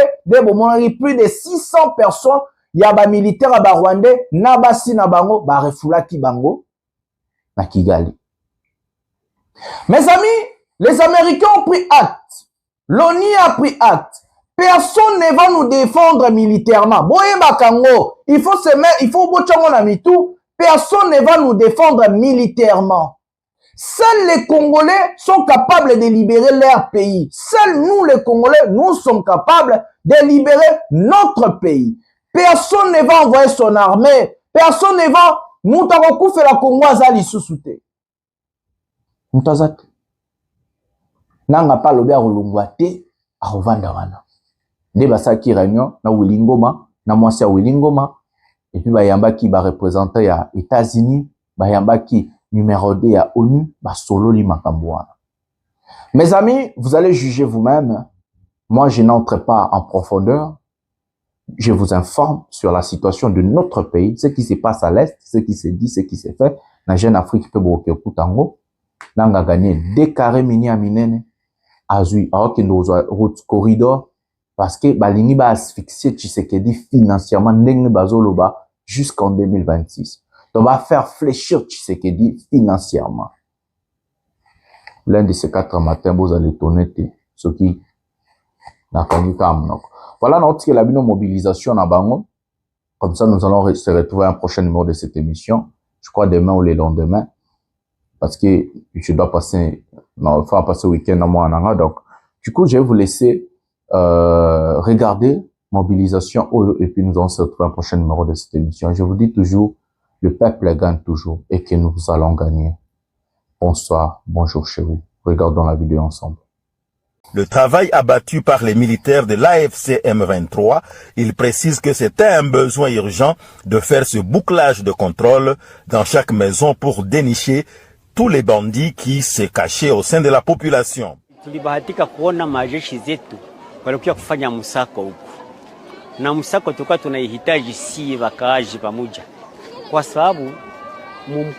plus de 600 personnes, il y a des militaires à Rwandais, Nabasi Nabango, refoula Kibango. Na Kigali. Mes amis, les Américains ont pris acte. L'ONU a pris acte. Personne ne va nous défendre militairement. Boye Bakango, il faut bochango na mitou. Personne ne va nous défendre militairement. Seuls les Congolais sont capables de libérer leur pays. Seuls nous, les Congolais, nous sommes capables de libérer notre pays. Personne ne va envoyer son armée. Personne ne va Moutaroku fait la Congo azali susute. Moutazate. Nanga pa lobe a rolungwate a rovanda wana. Nde basaki réunion na Wilingoma, na mwasi ya Wilingoma. Et puis bayamba ki ba représentant ya États-Unis, bayamba ki numéro 2 ya ONU, ba solo li makambo wana. Mes amis, vous allez juger vous-même. Moi, je n'entre pas en profondeur. Je vous informe sur la situation de notre pays, ce qui se passe à l'Est, ce qui se dit, ce qui se fait. La jeune Afrique peut bloquer Koutango. Nanga gagné des carrés mini à minene. Azui, alors que nos routes corridors, parce que balini ba asphyxier Tshisekedi financièrement n'engne bazoloba jusqu'en 2026. Donc, on va faire fléchir Tshisekedi financièrement. L'un de ces 4 matins, vous allez tourner ce qui n'a pas eu comme voilà notre la mobilisation à Bango. Comme ça, nous allons se retrouver un prochain numéro de cette émission. Je crois demain ou le lendemain. Parce que je dois passer, non, il faut passer le week-end à moi. Donc, du coup, je vais vous laisser, regarder mobilisation et puis nous allons se retrouver un prochain numéro de cette émission. Je vous dis toujours, le peuple gagne toujours et que nous allons gagner. Bonsoir, bonjour chez vous. Regardons la vidéo ensemble. Le travail abattu par les militaires de l'AFC M23, il précise que c'était un besoin urgent de faire ce bouclage de contrôle dans chaque maison pour dénicher tous les bandits qui se cachaient au sein de la population. Tulibahatika kuona majeshi zetu walikuwa kufanya msako huku. Na msako tulikuwa tunaihitaji si wakaaji pamoja. Kwa sababu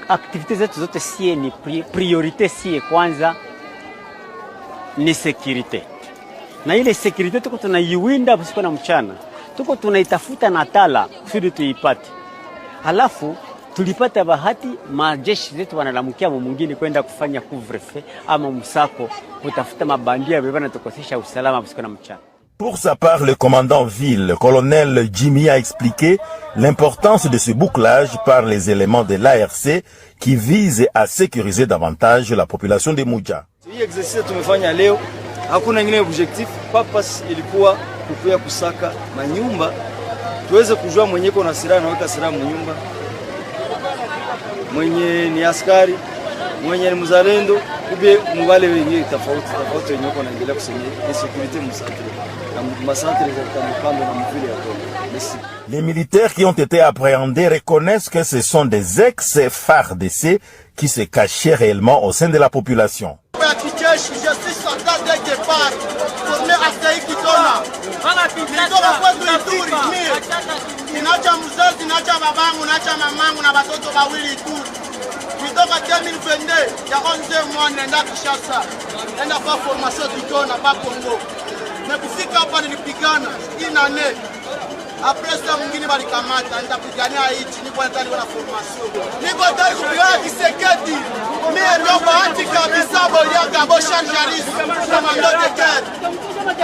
activite zetu zote sie ni priorite sie kwanza ni security. Na ile security tuko tunaiwinda usiku na mchana. Tuko tunaitafuta na tala kusudi tuipate. Halafu tulipata bahati majeshi zetu wanalamukia mwingine kwenda kufanya couvre-feu ama msako kutafuta mabandia bebana tukosesha usalama usiku na mchana. Pour sa part, le commandant ville, le colonel Jimmy, a expliqué l'importance de ce bouclage par les éléments de l'ARC qui visent à sécuriser davantage la population de Mouja. Hii exercice tumefanya leo hakuna ingine objectif, purpose ilikuwa kukuya kusaka manyumba tuweze kujua mwenye kuna silaha na weka silaha mnyumba, mwenye ni askari mwenye ni mzalendo ube mwale wengine tofauti wenye wako wanaendelea kusema insécurité msantre na masantre za kamando na mvile ya Kongo. Merci. Les militaires qui ont été appréhendés reconnaissent que ce sont des ex-FARDC qui se cachaient réellement au sein de la population. Je suis soldat dès le départ, formé à Seikitona. Nilitoka kwetu Ituri, ninacha mzazi, ninacha babangu, ninacha mamangu na watoto wawili Ituri. Nilitoka 2022 ya 11 mois nenda Kinshasa. Nenda kwa formation Kitona pa Kongo. Nikufika hapa nilipigana inane. Après ça mwingine balikamata nitapigania hichi niko nataka na formation. Niko tayari kupigana Kisekedi. Mimi ndio bahati kabisa Boliaga Boshanjaris kama ndote ked.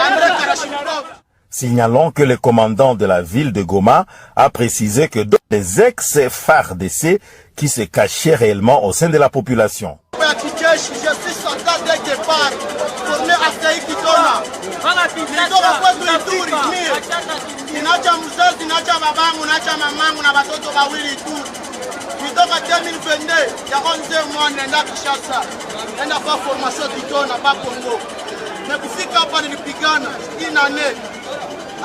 André Karashnikov. Signalons que le commandant de la ville de Goma a précisé que des ex-FARDC qui se cachaient réellement au sein de la population. Je suis soldat dès le départ, formé à Seikitona. Nilitoka kwetu Ituri, ninacha mzazi, ninacha babangu, ninacha mamangu na watoto wawili Ituri. Nilitoka 2022 ya 11 mois nenda Kinshasa. Nenda kwa formation Kitona pa Kongo. Nikufika hapa nilipigana inane.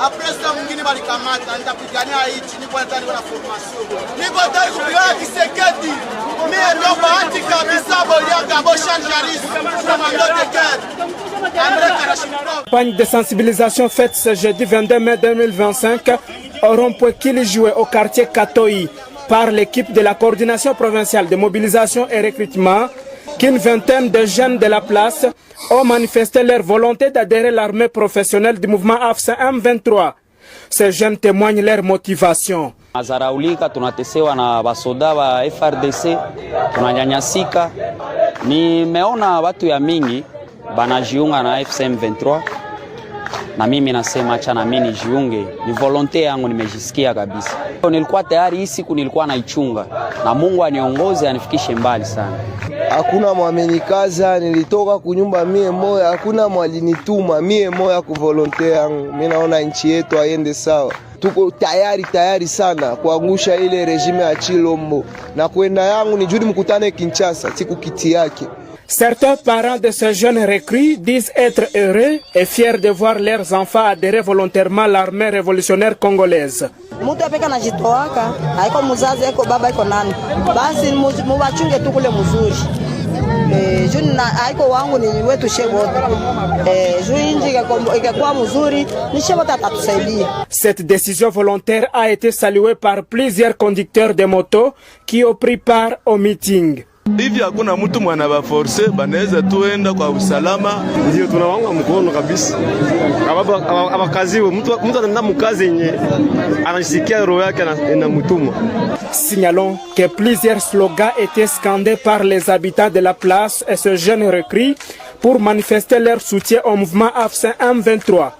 Après ça mwingine balikamata nitapigania hichi niko nataka na formation. Niko tayari kupigana Kisekedi. Mimi ndio bahati kabisa Boliaga Boshanjaris kama ndote ked. André Karashnikov. Campagne de sensibilisation faite ce jeudi 22 mai 2025 au rond-point Kilijoué au quartier Katoyi par l'équipe de la coordination provinciale de mobilisation et recrutement qu'une vingtaine de jeunes de la place ont manifesté leur volonté d'adhérer à l'armée professionnelle du mouvement AFC M23. Ces jeunes témoignent leur motivation. Azaraulika tunatesewa na basoda wa FRDC, tunanyanyasika. Nimeona watu ya mingi banajiunga na AFC M23 na mimi nasema acha na mimi nijiunge, ni volonte yangu, nimejisikia kabisa. Nilikuwa tayari hii siku nilikuwa naichunga na Mungu aniongoze anifikishe mbali sana. Hakuna mwamenikaza, nilitoka kunyumba mie moya, hakuna mwalinituma mie moya ku volonte yangu. Mimi naona nchi yetu aende sawa. Tuko tayari sana kuangusha ile regime ya Chilombo na kwenda yangu ni judi mkutane Kinshasa siku kiti yake. Certains parents de ces jeunes recrues disent être heureux et fiers de voir leurs enfants adhérer volontairement à l'armée révolutionnaire congolaise. Mtu apeka najitoaka, haiko muzazi, haiko baba, haiko nani. Basi mubachunge tu kule mzuri. Juni na haiko wangu ni wetu shebote. Juni inji ikakuwa mzuri, ni shebote atatusaidia. Cette décision volontaire a été saluée par plusieurs conducteurs de motos qui ont pris part au meeting. Hivi hakuna mtu mwana ba force banaweza tuenda kwa usalama. Ndio tunawaunga mkono kabisa. Abakaziwe mtu anaenda mkazi yenye anasikia roho yake na mtumwa. Signalons que plusieurs slogans étaient scandés par les habitants de la place et ce jeune recrue pour manifester leur soutien au mouvement AFC M23.